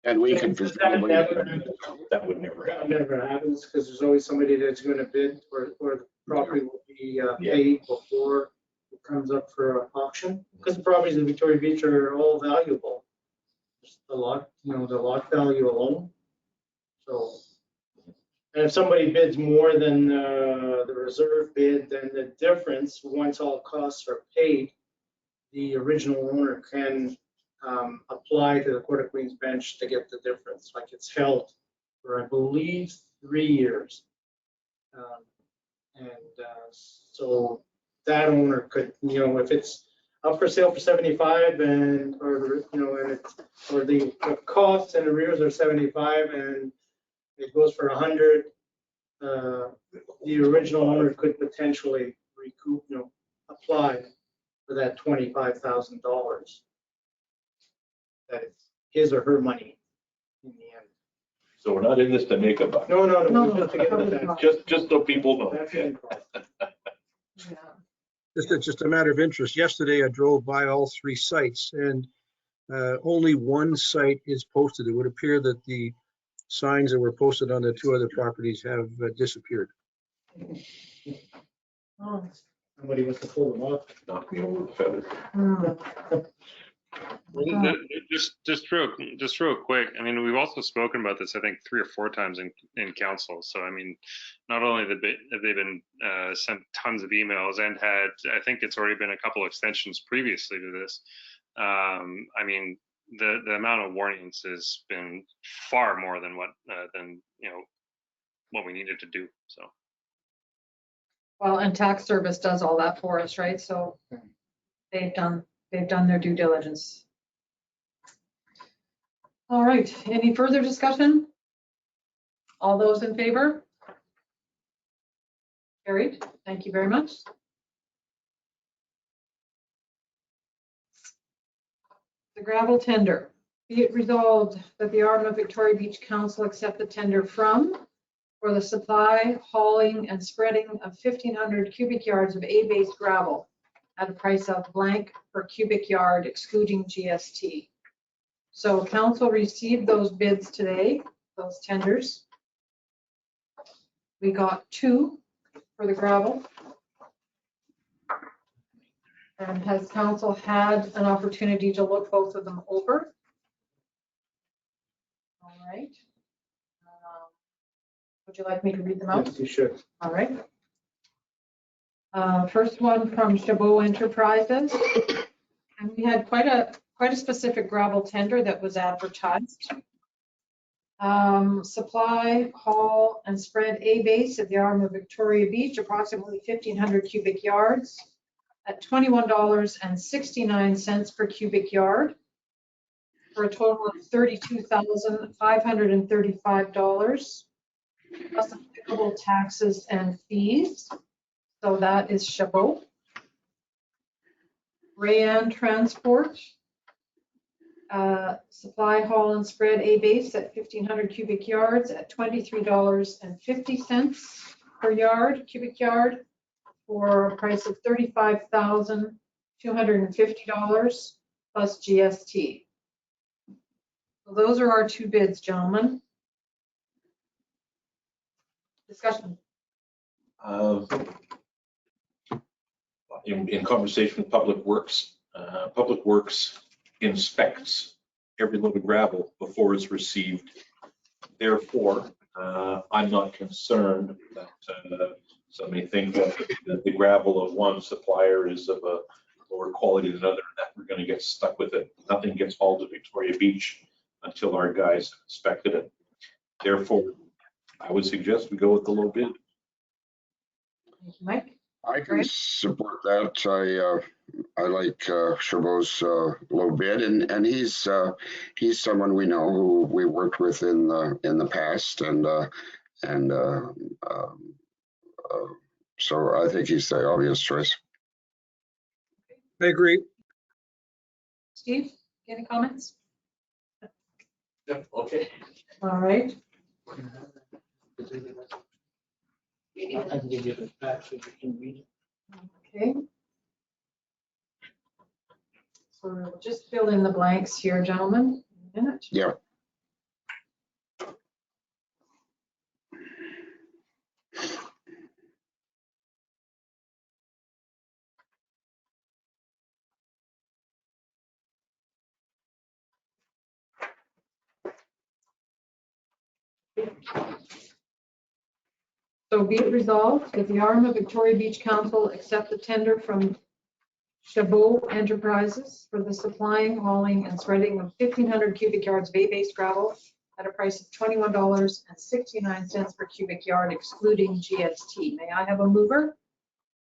And we can That presumably, That would never That happen. never happens because there's always somebody that's going to bid or the property will be Yeah. paid before it comes up for auction. Because the properties in Victoria Beach are all valuable. Just the lot, the lot value alone. So, and if somebody bids more than the reserve bid, then the difference, once all costs are paid, the original owner can apply to the Court of Queen's Bench to get the difference. Like it's held for, I believe, 3 years. So that owner could, if it's up for sale for 75 or the costs and arrears are 75 and it goes for 100, the original owner could potentially recoup, apply for that $25,000. That is his or her money in the end. So we're not in this to make a buck. No, No, just to get the tax. Just so people know. That's Yeah. in cost. Yeah. Just a matter of interest. Yesterday, I drove by all 3 sites and only one site is posted. It would appear that the signs that were posted on the 2 other properties have disappeared. Oh. Somebody wants to pull them off. Knock me over the feather. Hmm. Just real quick. I mean, we've also spoken about this, I think, 3 or 4 times in council. So, I mean, not only have they been sent tons of emails and had, I think it's already been a couple extensions previously to this. I mean, the amount of warnings has been far more than what we needed to do. So. Well, and tax service does all that for us, right? So they've done their due diligence. All right, any further discussion? All those in favor? Carried, thank you very much. The gravel tender. Be it resolved that the Alderman of Victoria Beach Council accept the tender from for the supply, hauling, and spreading of 1,500 cubic yards of A-based gravel at a price of blank per cubic yard excluding GST. So council received those bids today, those tenders. We got 2 for the gravel. And has council had an opportunity to look both of them over? All right. Would you like me to read them out? Yes, you should. All right. First one from Chabot Enterprises. And we had quite a specific gravel tender that was advertised. Supply, haul, and spread A-base at the arm of Victoria Beach, approximately 1,500 cubic yards at $21.69 per cubic yard for a total of $32,535 plus applicable taxes and fees. So that is Chabot. Rayan Transport, supply, haul, and spread A-base at 1,500 cubic yards at $23.50 per cubic yard for a price of $35,250 plus GST. So those are our 2 bids, gentlemen. Discussion. In conversation with Public Works inspects every load of gravel before it's received. Therefore, I'm not concerned that somebody thinks that the gravel of one supplier is of a lower quality than another, and that we're going to get stuck with it. Nothing gets hauled to Victoria Beach until our guys inspected it. Therefore, I would suggest we go with the low bid. Thank you, Mike. I can support that. I like Chabot's low bid, and he's someone we know who we worked with in the past, and So I think he's the obvious choice. I agree. Steve, any comments? Yep, okay. All right. I can give you the back so you can read it. Okay. So we'll just fill in the blanks here, gentlemen. In a minute. Yeah. So be it resolved that the Arma Victoria Beach Council accept the tender from Chabot Enterprises for the supplying, hauling, and spreading of 1,500 cubic yards bay-based gravel at a price of $21.69 per cubic yard, excluding GST. May I have a mover?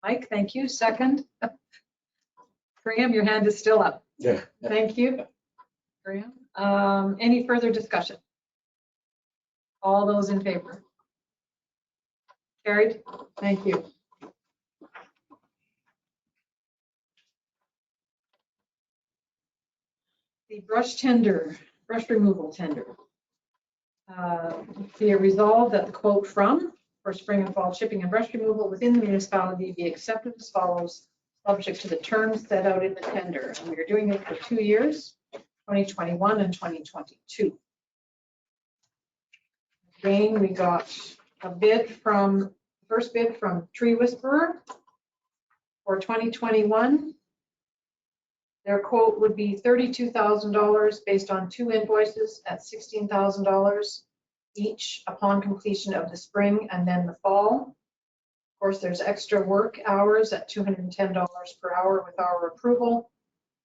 Mike, thank you. Second. Graham, your hand is still up. Yeah. Thank you. Graham. Any further discussion? All those in favor? Carried. Thank you. The brush removal tender. Be it resolved that the quote from for spring and fall chipping and brush removal within the municipality be accepted as follows, subject to the terms set out in the tender. And we are doing it for 2 years, 2021 and 2022. Again, we got a first bid from Tree Whisperer for 2021. Their quote would be $32,000 based on 2 invoices at $16,000 each upon completion of the spring and then the fall. Of course, there's extra work hours at $210 per hour with our approval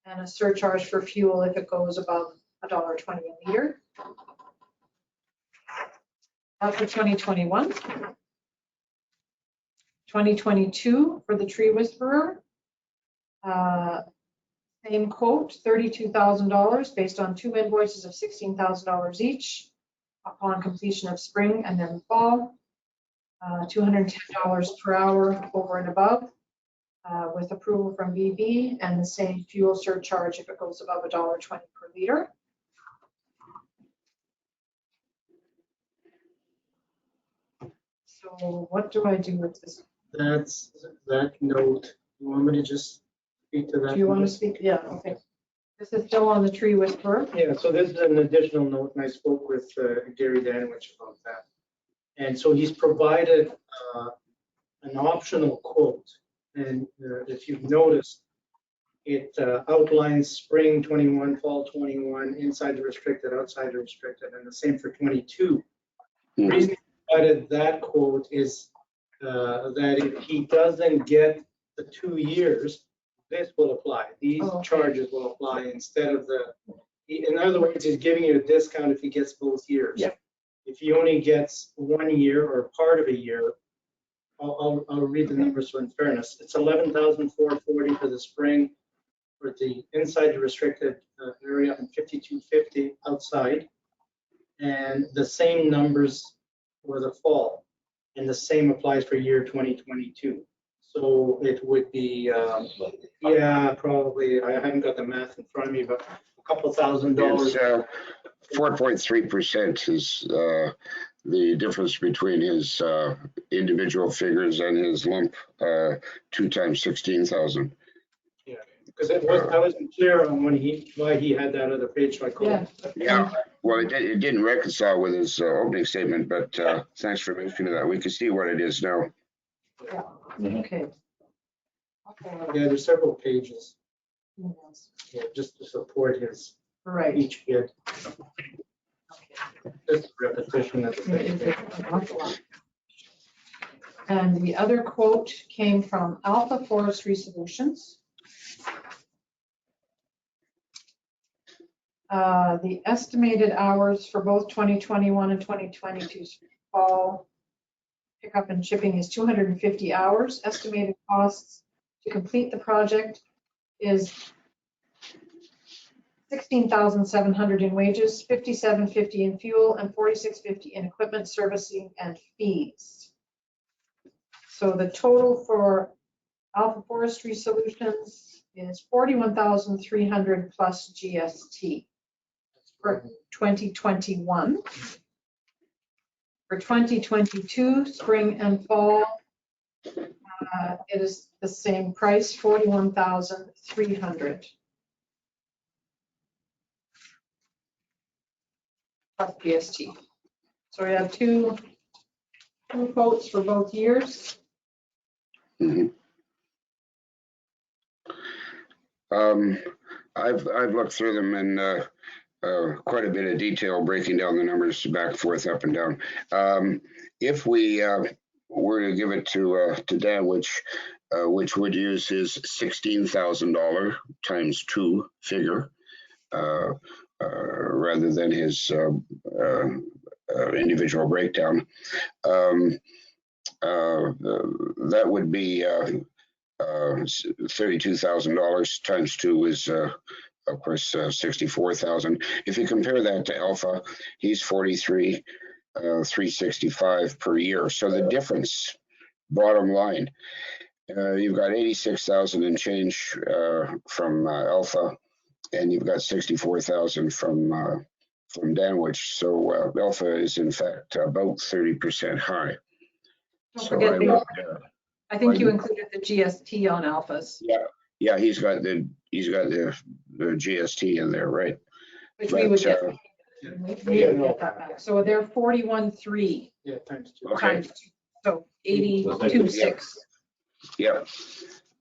and a surcharge for fuel if it goes above $1.20 a liter. That's for 2021. 2022 for the Tree Whisperer. Same quote, $32,000 based on 2 invoices of $16,000 each upon completion of spring and then fall. $210 per hour over and above with approval from VB and the same fuel surcharge if it goes above $1.20 per liter. So what do I do with this? That's that note. You want me to just speak to that? Do you want to speak? Yeah, okay. This is still on the Tree Whisperer. Yeah, so this is an additional note, and I spoke with Gary Danwich about that. And so he's provided an optional quote. And if you've noticed, it outlines spring 21, fall 21, inside the restricted, outside the restricted, and the same for 22. The reason he provided that quote is that if he doesn't get the 2 years, this will apply. These charges will apply instead of in other words, he's giving you a discount if he gets both years. Yep. If he only gets 1 year or part of a year, I'll read the numbers so in fairness. It's $11,440 for the spring for the inside the restricted area and $5,250 outside. And the same numbers for the fall. And the same applies for year 2022. So it would be, yeah, probably, I haven't got the math in front of me, but a couple $1,000. 4.3% is the difference between his individual figures and his lump 2 times 16,000. Yeah, because I wasn't clear on why he had that other page, so I called. Yeah, well, it didn't reconcile with his opening statement, but thanks for mentioning that. We can see what it is now. Yeah. Okay. Yeah, there's several pages. Yeah, just to support his Right. each bid. Okay. Just a repetition of the And the other quote came from Alpha Forestry Solutions. The estimated hours for both 2021 and 2022 fall pickup and shipping is 250 hours. Estimated costs to complete the project is $16,700 in wages, $57.50 in fuel, and $46.50 in equipment servicing and fees. So the total for Alpha Forestry Solutions is 41,300 plus GST for 2021. For 2022, spring and fall, it is the same price, 41,300 plus GST. So we have two quotes for both years. Mhm. I've looked through them in quite a bit of detail, breaking down the numbers back, forth, up, and down. If we were to give it to Danwich, which would use his $16,000 times 2 figure, rather than his individual breakdown, that would be $32,000 times 2 is, of course, 64,000. If you compare that to Alpha, he's 43,365 per year. So the difference, bottom line, you've got 86,000 and change from Alpha, and you've got 64,000 from Danwich. So Alpha is in fact about 30% high. Don't So forget I think you pardon? included the GST on Alphas, Yeah, he's got the GST in there, right? which we would get. Yeah. We would get that back. So they're 41,300 Yeah, times 2. Okay. times 2, so 82,600. Yeah.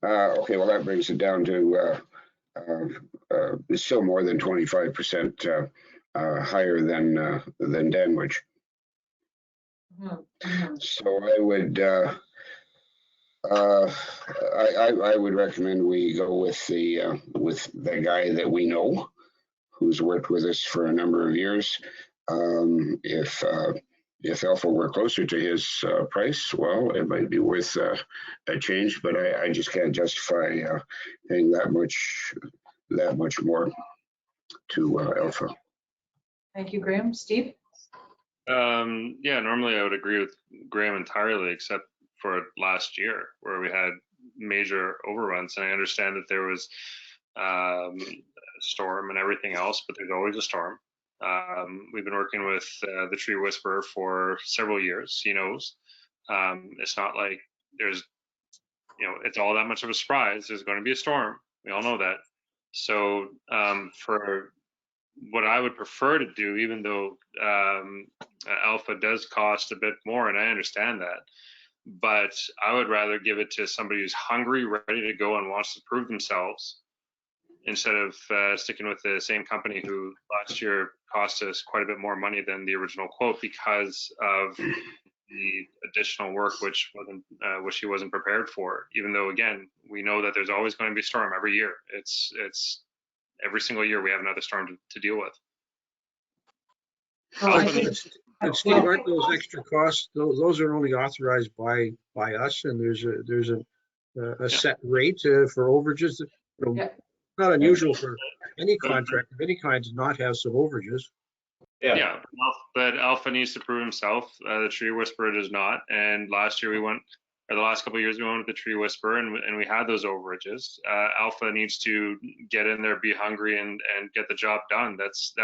Okay, well, that brings it down to it's still more than 25% higher than Danwich. So I would I would recommend we go with the guy that we know, who's worked with us for a number of years. If Alpha were closer to his price, well, it might be worth a change, but I just can't justify paying that much more to Alpha. Thank you, Graham. Steve? Yeah, normally I would agree with Graham entirely, except for last year where we had major overruns. And I understand that there was a storm and everything else, but there's always a storm. We've been working with the Tree Whisperer for several years. He knows. It's not like there's, it's all that much of a surprise. There's going to be a storm. We all know that. So for what I would prefer to do, even though Alpha does cost a bit more, and I understand that, but I would rather give it to somebody who's hungry, ready to go, and wants to prove themselves, instead of sticking with the same company who last year cost us quite a bit more money than the original quote because of the additional work which he wasn't prepared for. Even though, again, we know that there's always going to be a storm every year. It's every single year we have another storm to deal with. And Steve, aren't those extra costs, those are only authorized by us, and there's a set rate for overages? Not unusual for any contract of any kind to not have some overages. Yeah, but Alpha needs to prove himself. The Tree Whisperer does not. And last year the last couple of years we went with the Tree Whisperer, and we had those overages. Alpha needs to get in there, be hungry, and get the job done. That's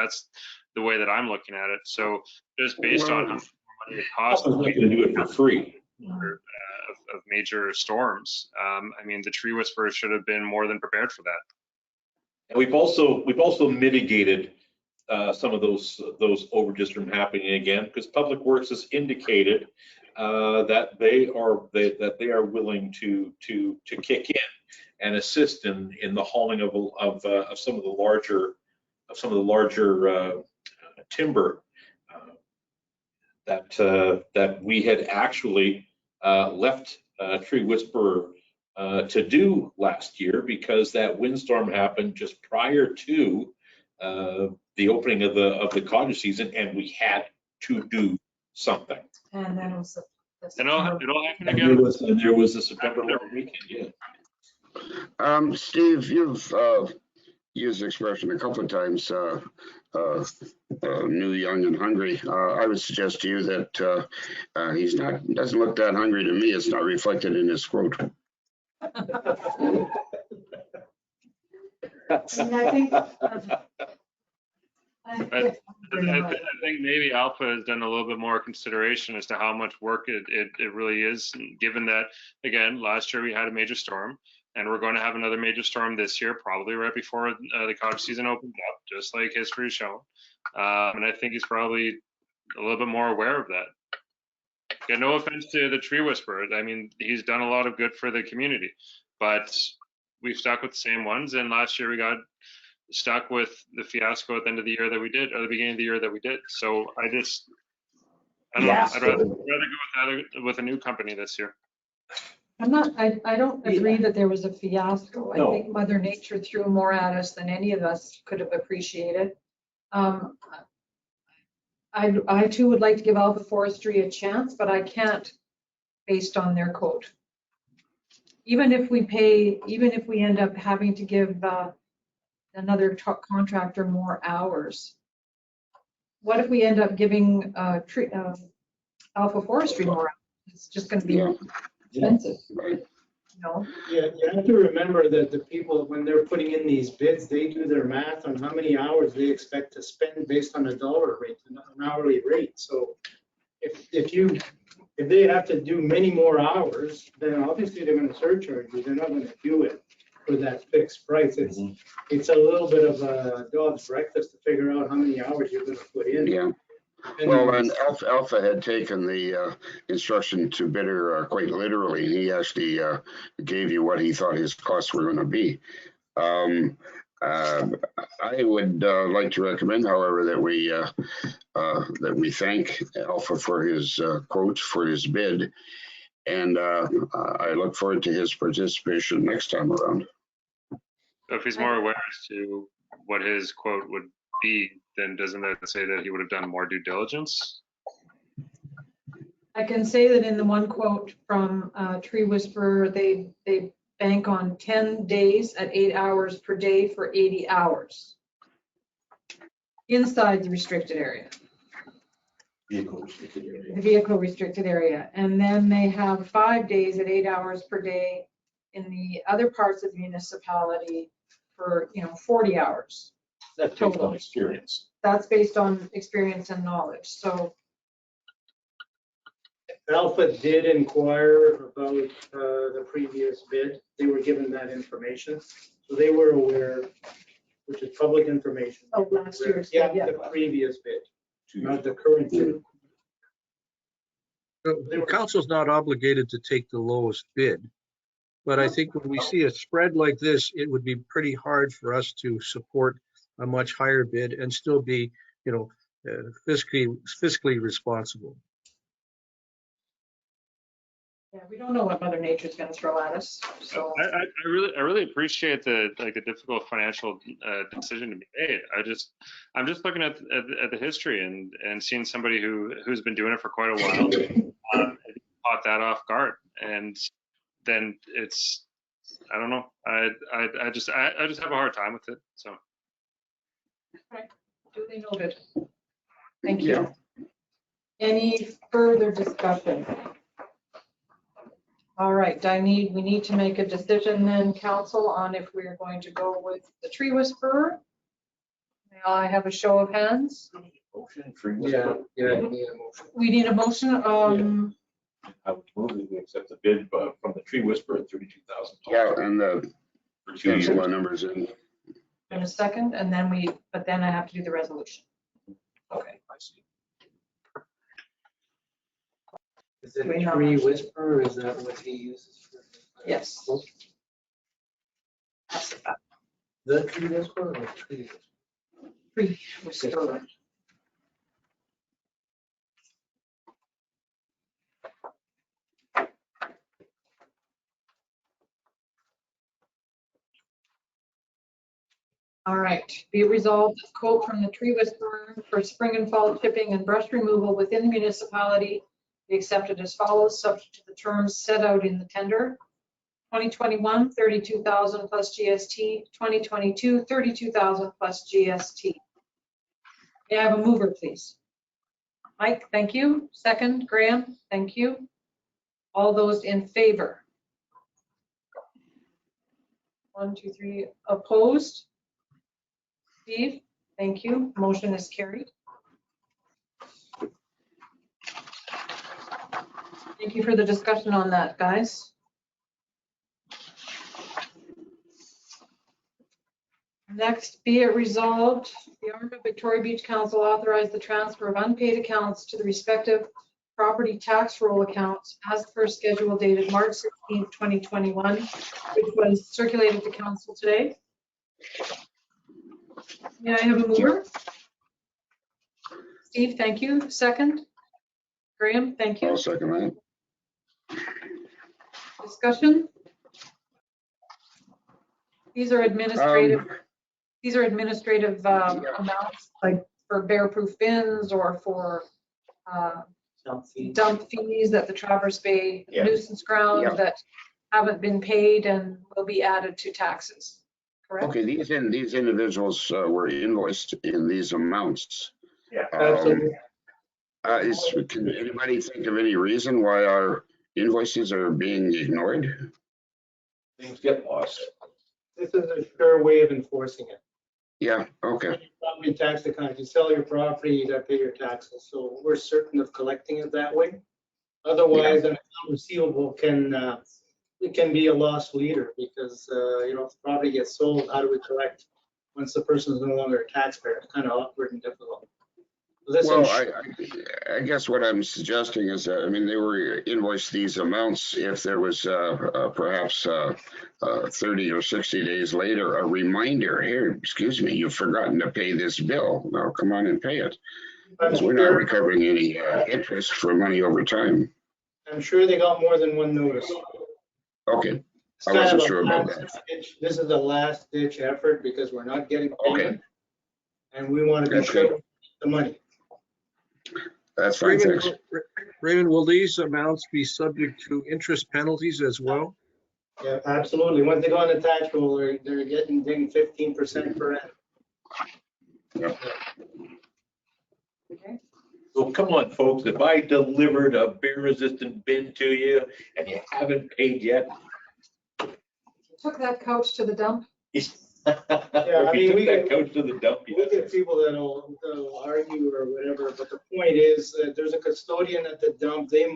the way that I'm looking at it. So just based on how much money it costs to do it for free. Of major storms, I mean, the Tree Whisperer should have been more than prepared for that. And we've also mitigated some of those overages from happening again, because Public Works has indicated that they are willing to kick in and assist in the hauling of some of the larger timber that we had actually left Tree Whisperer to do last year, because that windstorm happened just prior to the opening of the cottage season, and we had to do something. And then also It all happened And again. there was a September long weekend, yeah. Steve, used the expression a couple of times, new, young, and hungry. I would suggest to you that he's not, doesn't look that hungry to me. It's not reflected in his quote. And I think, I think maybe Alpha has done a little bit more consideration as to how much work it really is, given that, again, last year we had a major storm, and we're going to have another major storm this year, probably right before the cottage season opens up, just like history has shown. And I think he's probably a little bit more aware of that. Yeah, no offense to the tree whisperer. I mean, he's done a lot of good for the community, but we've stuck with the same ones. And last year we got stuck with the fiasco at the end of the year that we did, or the beginning of the year that we did. So I don't know. I'd rather go with a new company this year. I don't agree that there was a fiasco. I No. think Mother Nature threw more at us than any of us could have appreciated. I too would like to give Alpha Forestry a chance, but I can't based on their quote. Even if we end up having to give another contractor more hours, what if we end up giving Alpha Forestry more hours? It's just going to be expensive, Right. you know? Yeah, you have to remember that the people, when they're putting in these bids, they do their math on how many hours they expect to spend based on a dollar rate, an hourly rate. So if they have to do many more hours, then obviously they're going to surcharge you. They're not going to do it for that fixed price. It's a little bit of a dog's breakfast to figure out how many hours you're going to put in. Yeah. Well, and Alpha had taken the instruction to bidder quite literally. He actually gave you what he thought his costs were going to be. I would like to recommend, however, that we thank Alpha for his quote, for his bid, and I look forward to his participation next time around. So if he's more aware as to what his quote would be, then doesn't that say that he would have done more due diligence? I can say that in the one quote from Tree Whisperer, they bank on 10 days at 8 hours per day for 80 hours inside the restricted area, Vehicle restricted area. the vehicle restricted area. And then they have 5 days at 8 hours per day in the other parts of the municipality for 40 hours. That's based on experience. That's based on experience and knowledge. So Alpha did inquire about the previous bid. They were given that information. So they were aware, which is public information. Oh, last year's Yeah, bid, yeah. the previous bid, 2 years. not the current bid. The council's not obligated to take the lowest bid. But I think when we see a spread like this, it would be pretty hard for us to support a much higher bid and still be, fiscally responsible. yeah, we don't know what Mother Nature's going to throw at us. So I really appreciate the difficult financial decision to be made. I'm just looking at the history and seeing somebody who's been doing it for quite a while caught that off guard, and then I don't know. I just have a hard time with it. So. duly noted. Thank you. Any further discussion? All right, we need to make a decision then, council, on if we are going to go with the Tree Whisperer. May I have a show of hands? Motion, tree whisperer. Yeah, you need a motion. We need a motion. I would move that we accept the bid from the tree whisperer at $32,000. Yeah, and the For 2 years. council numbers in. In a second, and then but then I have to do the resolution. Okay. I see. Is it a tree whisperer, or is that what he uses for? Yes. The tree whisperer or tree? Tree Whisperer. All right, be it resolved, that quote from the Tree Whisperer for spring and fall chipping and brush removal within the municipality be accepted as follows, subject to the terms set out in the tender. 2021, 32,000 plus GST. 2022, 32,000 plus GST. May I have a mover, please? Mike, thank you. Second, Graham, thank you. All those in favor? 1, 2, 3. Opposed? Steve, thank you. Motion is carried. Thank you for the discussion on that, guys. Next, be it resolved, the Arma Victoria Beach Council authorized the transfer of unpaid accounts to the respective property tax roll accounts as per schedule dated March 16th, 2021, which was circulated to council today. May I have a mover? Steve, thank you. Second? Graham, thank you. I'll second that. Discussion? These are administrative. These are administrative amounts, like for bear-proof bins or for dump fees at the Traverse Bay Yeah. nuisance ground that haven't been paid and will be added to taxes. Correct? Okay, these individuals were invoiced in these amounts. Yeah. Absolutely. Can anybody think of any reason why our invoices are being ignored? Things get lost. This is a sure way of enforcing it. Yeah, okay. Property tax account, you sell your property, you gotta pay your taxes, so we're certain of collecting it that way. Otherwise, an account receivable can, it can be a lost leader because, you know, if the property gets sold, how do we collect once the person is no longer a taxpayer? It's kind of awkward and difficult. Well, I guess what I'm suggesting is that, I mean, they were invoiced these amounts if there was perhaps 30 or 60 days later, a reminder, here, excuse me, you've forgotten to pay this bill. Now come on and pay it. Because we're not recovering any interest for money over time. I'm sure they got more than one notice. Okay, It's I kind wasn't of a sure about last that. ditch- This is a last ditch effort because we're not getting Okay. payment. And we want to be That's sure good. we get the money. That's fine, thanks. Raymond, will these amounts be subject to interest penalties as well? Yeah, absolutely. Once they go on the tax roll, they're getting dinged 15% per annum. Okay. So come on, folks, if I delivered a bear-resistant bin to you and you haven't paid yet. Took that couch to the dump. If you took that couch to the dump, We get people that'll argue or whatever, but the point is that there's a custodian at the dump. They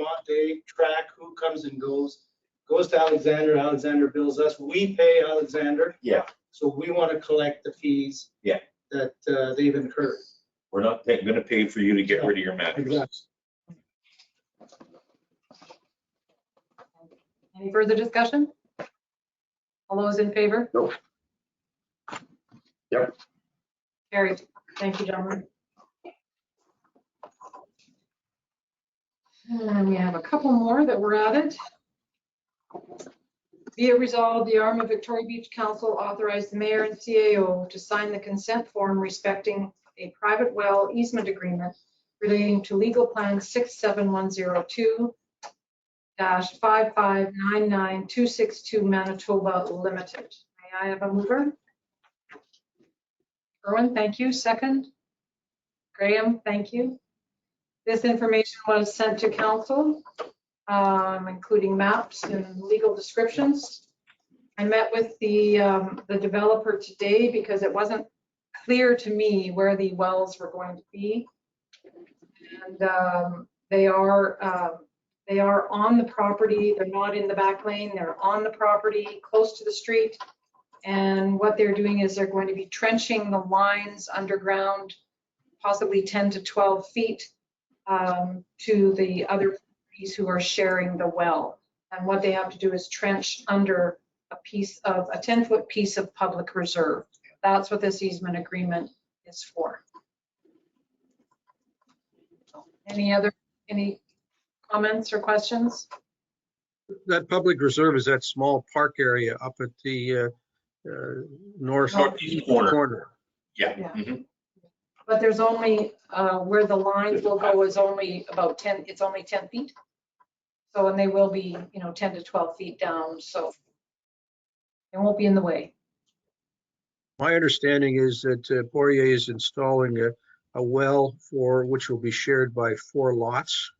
track who comes and goes to Alexander. Alexander bills us. We pay Alexander. Yeah. So we want to collect the fees. Yeah. That they've incurred. We're not gonna pay for you to get rid of your mattress. Exactly. Any further discussion? All those in favor? Nope. Yep. Carried. Thank you, gentlemen. And we have a couple more that were added. Be it resolved, the Arma Victoria Beach Council authorized the mayor and CAO to sign the consent form respecting a private well easement agreement relating to legal plan 67102-5599262 Manitoba Limited. May I have a mover? Erwin, thank you. Second. Graham, thank you. This information was sent to council, including maps and legal descriptions. I met with the developer today because it wasn't clear to me where the wells were going to be. And they are on the property. They're not in the back lane. They're on the property, close to the street. And what they're doing is they're going to be trenching the lines underground, possibly 10 to 12 feet to the other parties who are sharing the well. And what they have to do is trench under a 10-foot piece of public reserve. That's what this easement agreement is for. Any comments or questions? That public reserve is that small park area up at the northeast corner. Yeah. Yeah. Mhm. But there's only, where the lines will go is only about 10, it's only 10 feet. So, and they will be, 10 to 12 feet down. So It won't be in the way. My understanding is that Poirier is installing a well for which will be shared by 4 lots.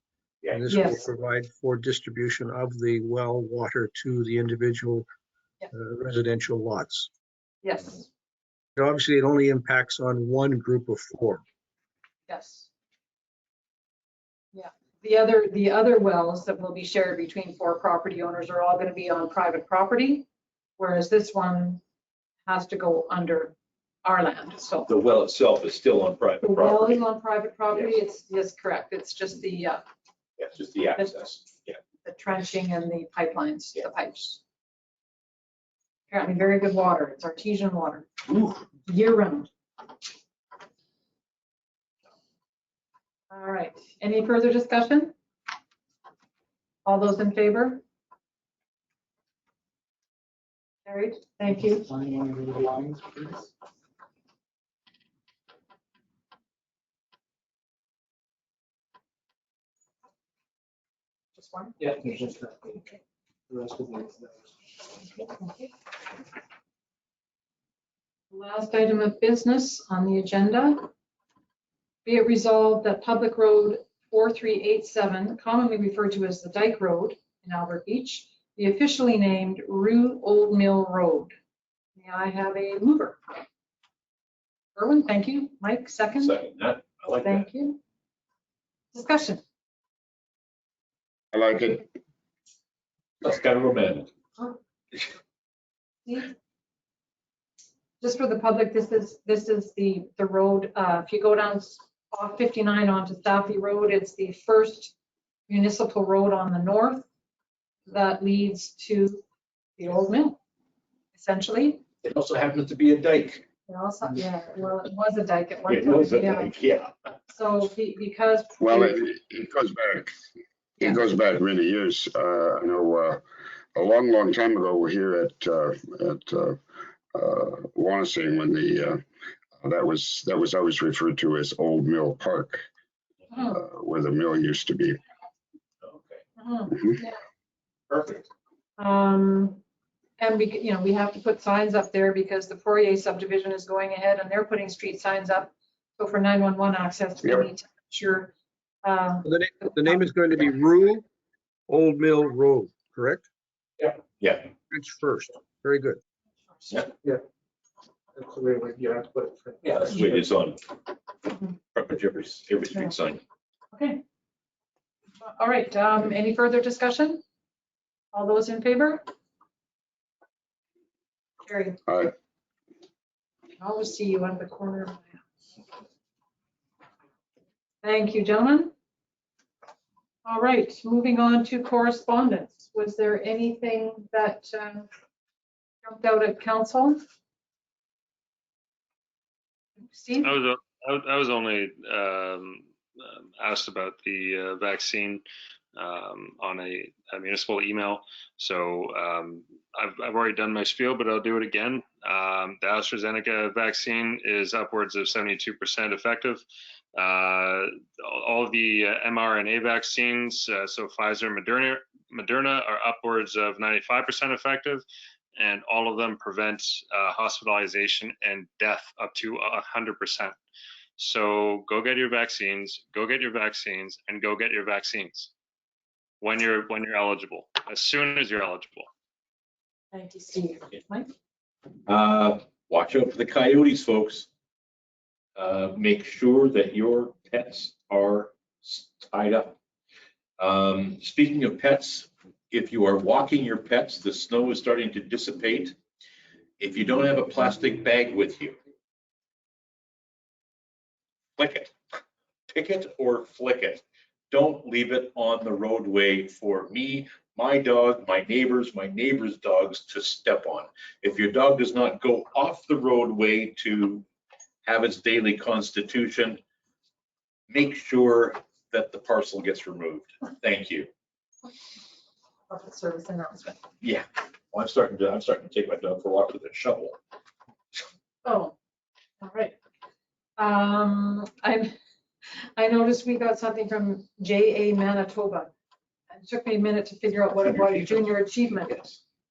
And this will Yes. provide for distribution of the well water to the individual Yeah. residential lots. Yes, So obviously, it only impacts on one group of 4. yes. Yeah, the other wells that will be shared between 4 property owners are all going to be on private property, whereas this one has to go under our land, so. The well itself is still on private The well property. is on private property, it's, yes, correct, it's just the Yeah, it's just the access. Yeah. the trenching and the pipelines, the pipes. Apparently very good water, it's artesian water, year round. All right, any further discussion? All those in favor? Carried, thank you. Just one? Yeah, there's just that. The rest of it. Last item of business on the agenda. Be it resolved that Public Road 4387, commonly referred to as the Dyke Road in Albert Beach, be officially named Rue Old Mill Road. May I have a mover? Erwin, thank you. Mike, second. Second, that, I like that. Thank you. Discussion. I like it. That's kind of romantic. Just for the public, this is the road, if you go down off 59 onto Staffy Road, it's the first municipal road on the north that leads to the old mill, essentially. It also happens to be a dike. It also, yeah, well, it was a dike at one It time. was a yeah. dike, yeah. So because. Well, it goes back. It goes back many years. I know a long time ago here at Wansing, when that was always referred to as Old Mill Park, where the mill used to be. Okay, perfect. And we have to put signs up there because the Poirier subdivision is going ahead and they're putting street signs up. So for 911 access, we Yep. need to ensure. The name is going to be Rue Old Mill Road, correct? Yeah, French first. Very good. That's the way you have to put it. yeah, that's the way it is on pretty much every street sign. Okay. All right, any further discussion? All those in favor? Carried. All right. I'll just see you on the corner of my house. Thank you, gentlemen. All right, moving on to correspondence. Was there anything that jumped out at council? Steve? I was only asked about the vaccine on a municipal email. So I've already done my spiel, but I'll do it again. The AstraZeneca vaccine is upwards of 72% effective. All of the mRNA vaccines, so Pfizer, Moderna are upwards of 95% effective, and all of them prevent hospitalization and death up to 100%. So go get your vaccines, and go get your vaccines when you're eligible, as soon as you're eligible. Thank you, Steve. Mike? Watch out for the coyotes, folks. Make sure that your pets are tied up. Speaking of pets, if you are walking your pets, the snow is starting to dissipate. If you don't have a plastic bag with you, flick it. Pick it or flick it. Don't leave it on the roadway for me, my dog, my neighbor's dogs to step on. If your dog does not go off the roadway to have its daily constitution, make sure that the parcel gets removed. Thank you. Public service announcement. Yeah, well, I'm starting to take my dog for a walk with a shovel. Oh, all right. I noticed we got something from JA Manitoba. It took me a minute to figure out what it was, junior achievement.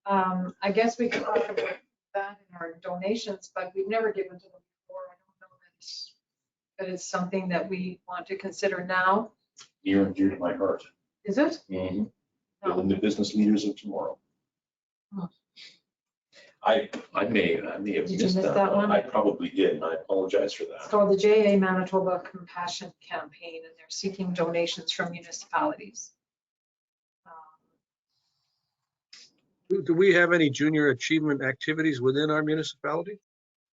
I guess we could talk about that in our donations, but we've never given to them before. I don't know that it's something that we want to consider now. Near and dear to my heart. Is it? Mhm. No. Building the business leaders of tomorrow. Hmm. I may have Did you missed miss that that one. one? I probably did, and I apologize for It's that. called the JA Manitoba Compassion Campaign, and they're seeking donations from municipalities. Do we have any junior achievement activities within our municipality?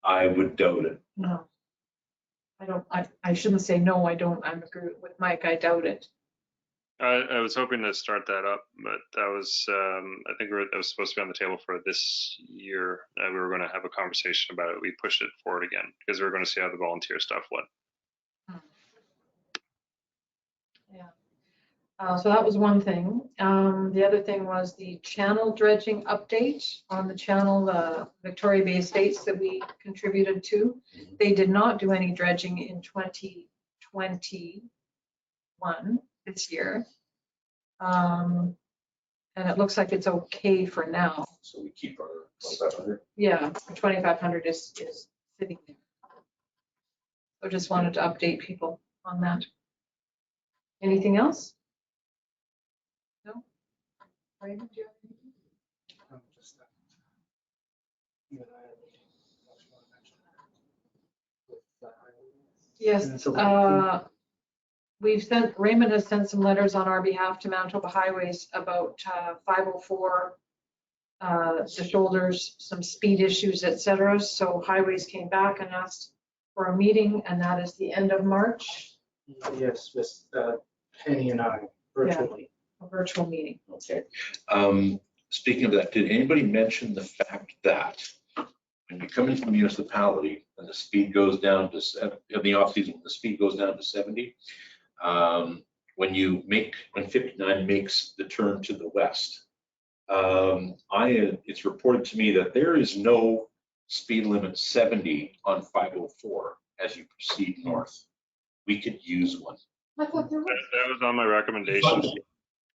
I would doubt it. No. I shouldn't say no, I don't. I'm agree with Mike, I doubt it. I was hoping to start that up, but that was, I think that was supposed to be on the table for this year. We were going to have a conversation about it. We pushed it forward again because we were going to see how the volunteer stuff went. Yeah. So that was one thing. The other thing was the channel dredging update on the channel, Victoria Bay Estates that we contributed to. They did not do any dredging in 2021 this year. And it looks like it's okay for now. So we keep our 2,500. Yeah, 2,500 is sitting there. So just wanted to update people on that. Anything else? No? Raymond, do you have anything? Yes, Raymond has sent some letters on our behalf to Manitoba Highways about 504, the shoulders, some speed issues, et cetera. So Highways came back and asked for a meeting, and that is the end of March, Yes, with Penny and I virtually. a virtual meeting. Okay. Speaking of that, did anybody mention the fact that when you come into the municipality and the speed goes down to, in the off season, the speed goes down to 70, when 59 makes the turn to the west, it's reported to me that there is no speed limit 70 on 504 as you proceed north. We could use one. I thought there was. That was on my recommendation.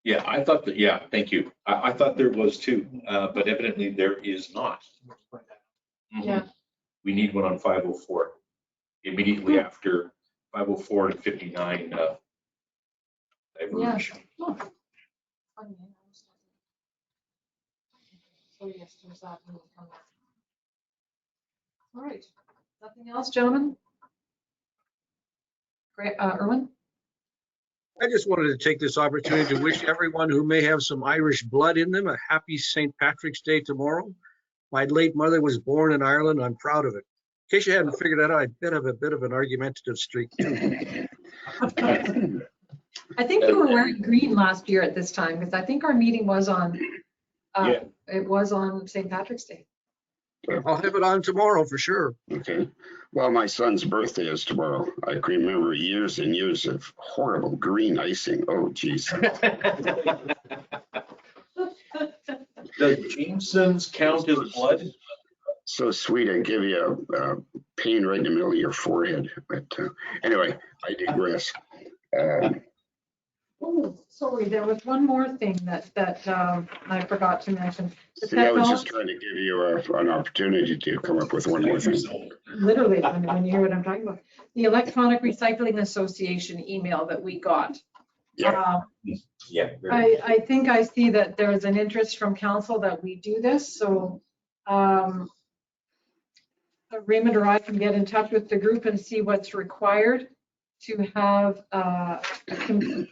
Yeah, I thought that, yeah, thank you. I thought there was too, but evidently there is not. Mhm. Yeah. We need one on 504 immediately after 504 to 59. Diverge. Oh. So yes, there's that. All right, nothing else, gentlemen? Great, Erwin? I just wanted to take this opportunity to wish everyone who may have some Irish blood in them a happy St. Patrick's Day tomorrow. My late mother was born in Ireland. I'm proud of it. In case you hadn't figured that out, I did have a bit of an argumentative streak too. I think you were wearing green last year at this time, because I think our meeting was on, it was on St. Patrick's Day. I'll have it on tomorrow for sure. Okay. Well, my son's birthday is tomorrow. I can remember years and years of horrible green icing. Oh, geez. Does Jameson's count as blood? So sweet, I give you a pain right in the middle of your forehead. But anyway, I digress. Oh, sorry, there was one more thing that I forgot to mention. The See, I was just technology- trying to give you an opportunity to come up with one more thing. Literally, when you hear what I'm talking about. The Electronic Recycling Association email that we got. Yeah. Yeah. I think I see that there is an interest from council that we do this, so Raymond or I can get in touch with the group and see what's required to have a computer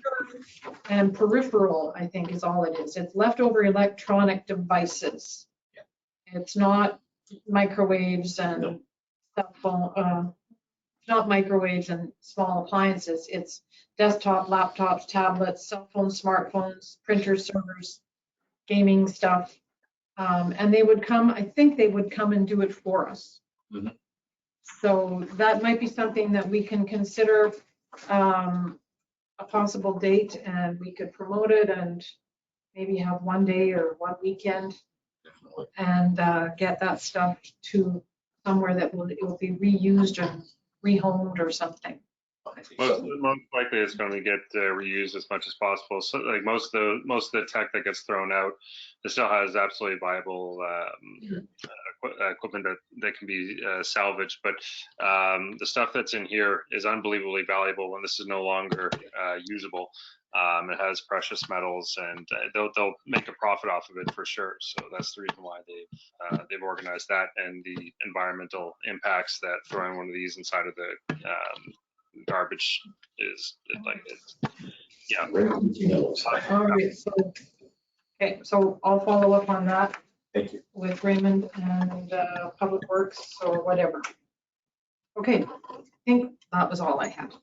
and peripheral, I think is all it is. It's leftover electronic devices. It's not microwaves and cell phone, not microwaves and small appliances. It's desktop, laptops, tablets, cell phones, smartphones, printers, servers, gaming stuff. And they would come, I think they would come and do it for us. Mhm. So that might be something that we can consider a possible date, and we could promote it and maybe have one day or one weekend Definitely. and get that stuff to somewhere that it will be reused and rehomed or something. Most likely it's going to get reused as much as possible. So like most of the tech that gets thrown out, it still has absolutely viable equipment that can be salvaged. But the stuff that's in here is unbelievably valuable when this is no longer usable. It has precious metals, and they'll make a profit off of it for sure. So that's the reason why they've organized that, and the environmental impacts that throwing one of these inside of the garbage is like it's, yeah. All right, so, okay, so I'll follow up on that. Thank you. With Raymond and Public Works or whatever. Okay, I think that was all I had.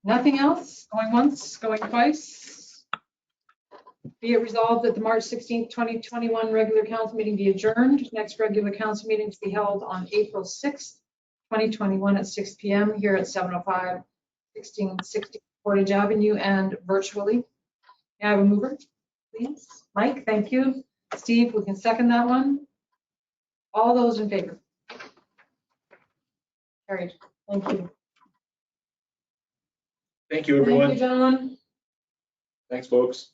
Nothing else? Going once, going twice? Be it resolved that the March 16th, 2021 regular council meeting be adjourned. Next regular council meeting to be held on April 6th, 2021 at 6 p.m. here at 705 1660 Portage Avenue and virtually. May I have a mover, please? Mike, thank you. Steve, we can second that one. All those in favor? Carried. Thank you. Thank you, Thank everyone. you, John. Thanks, folks.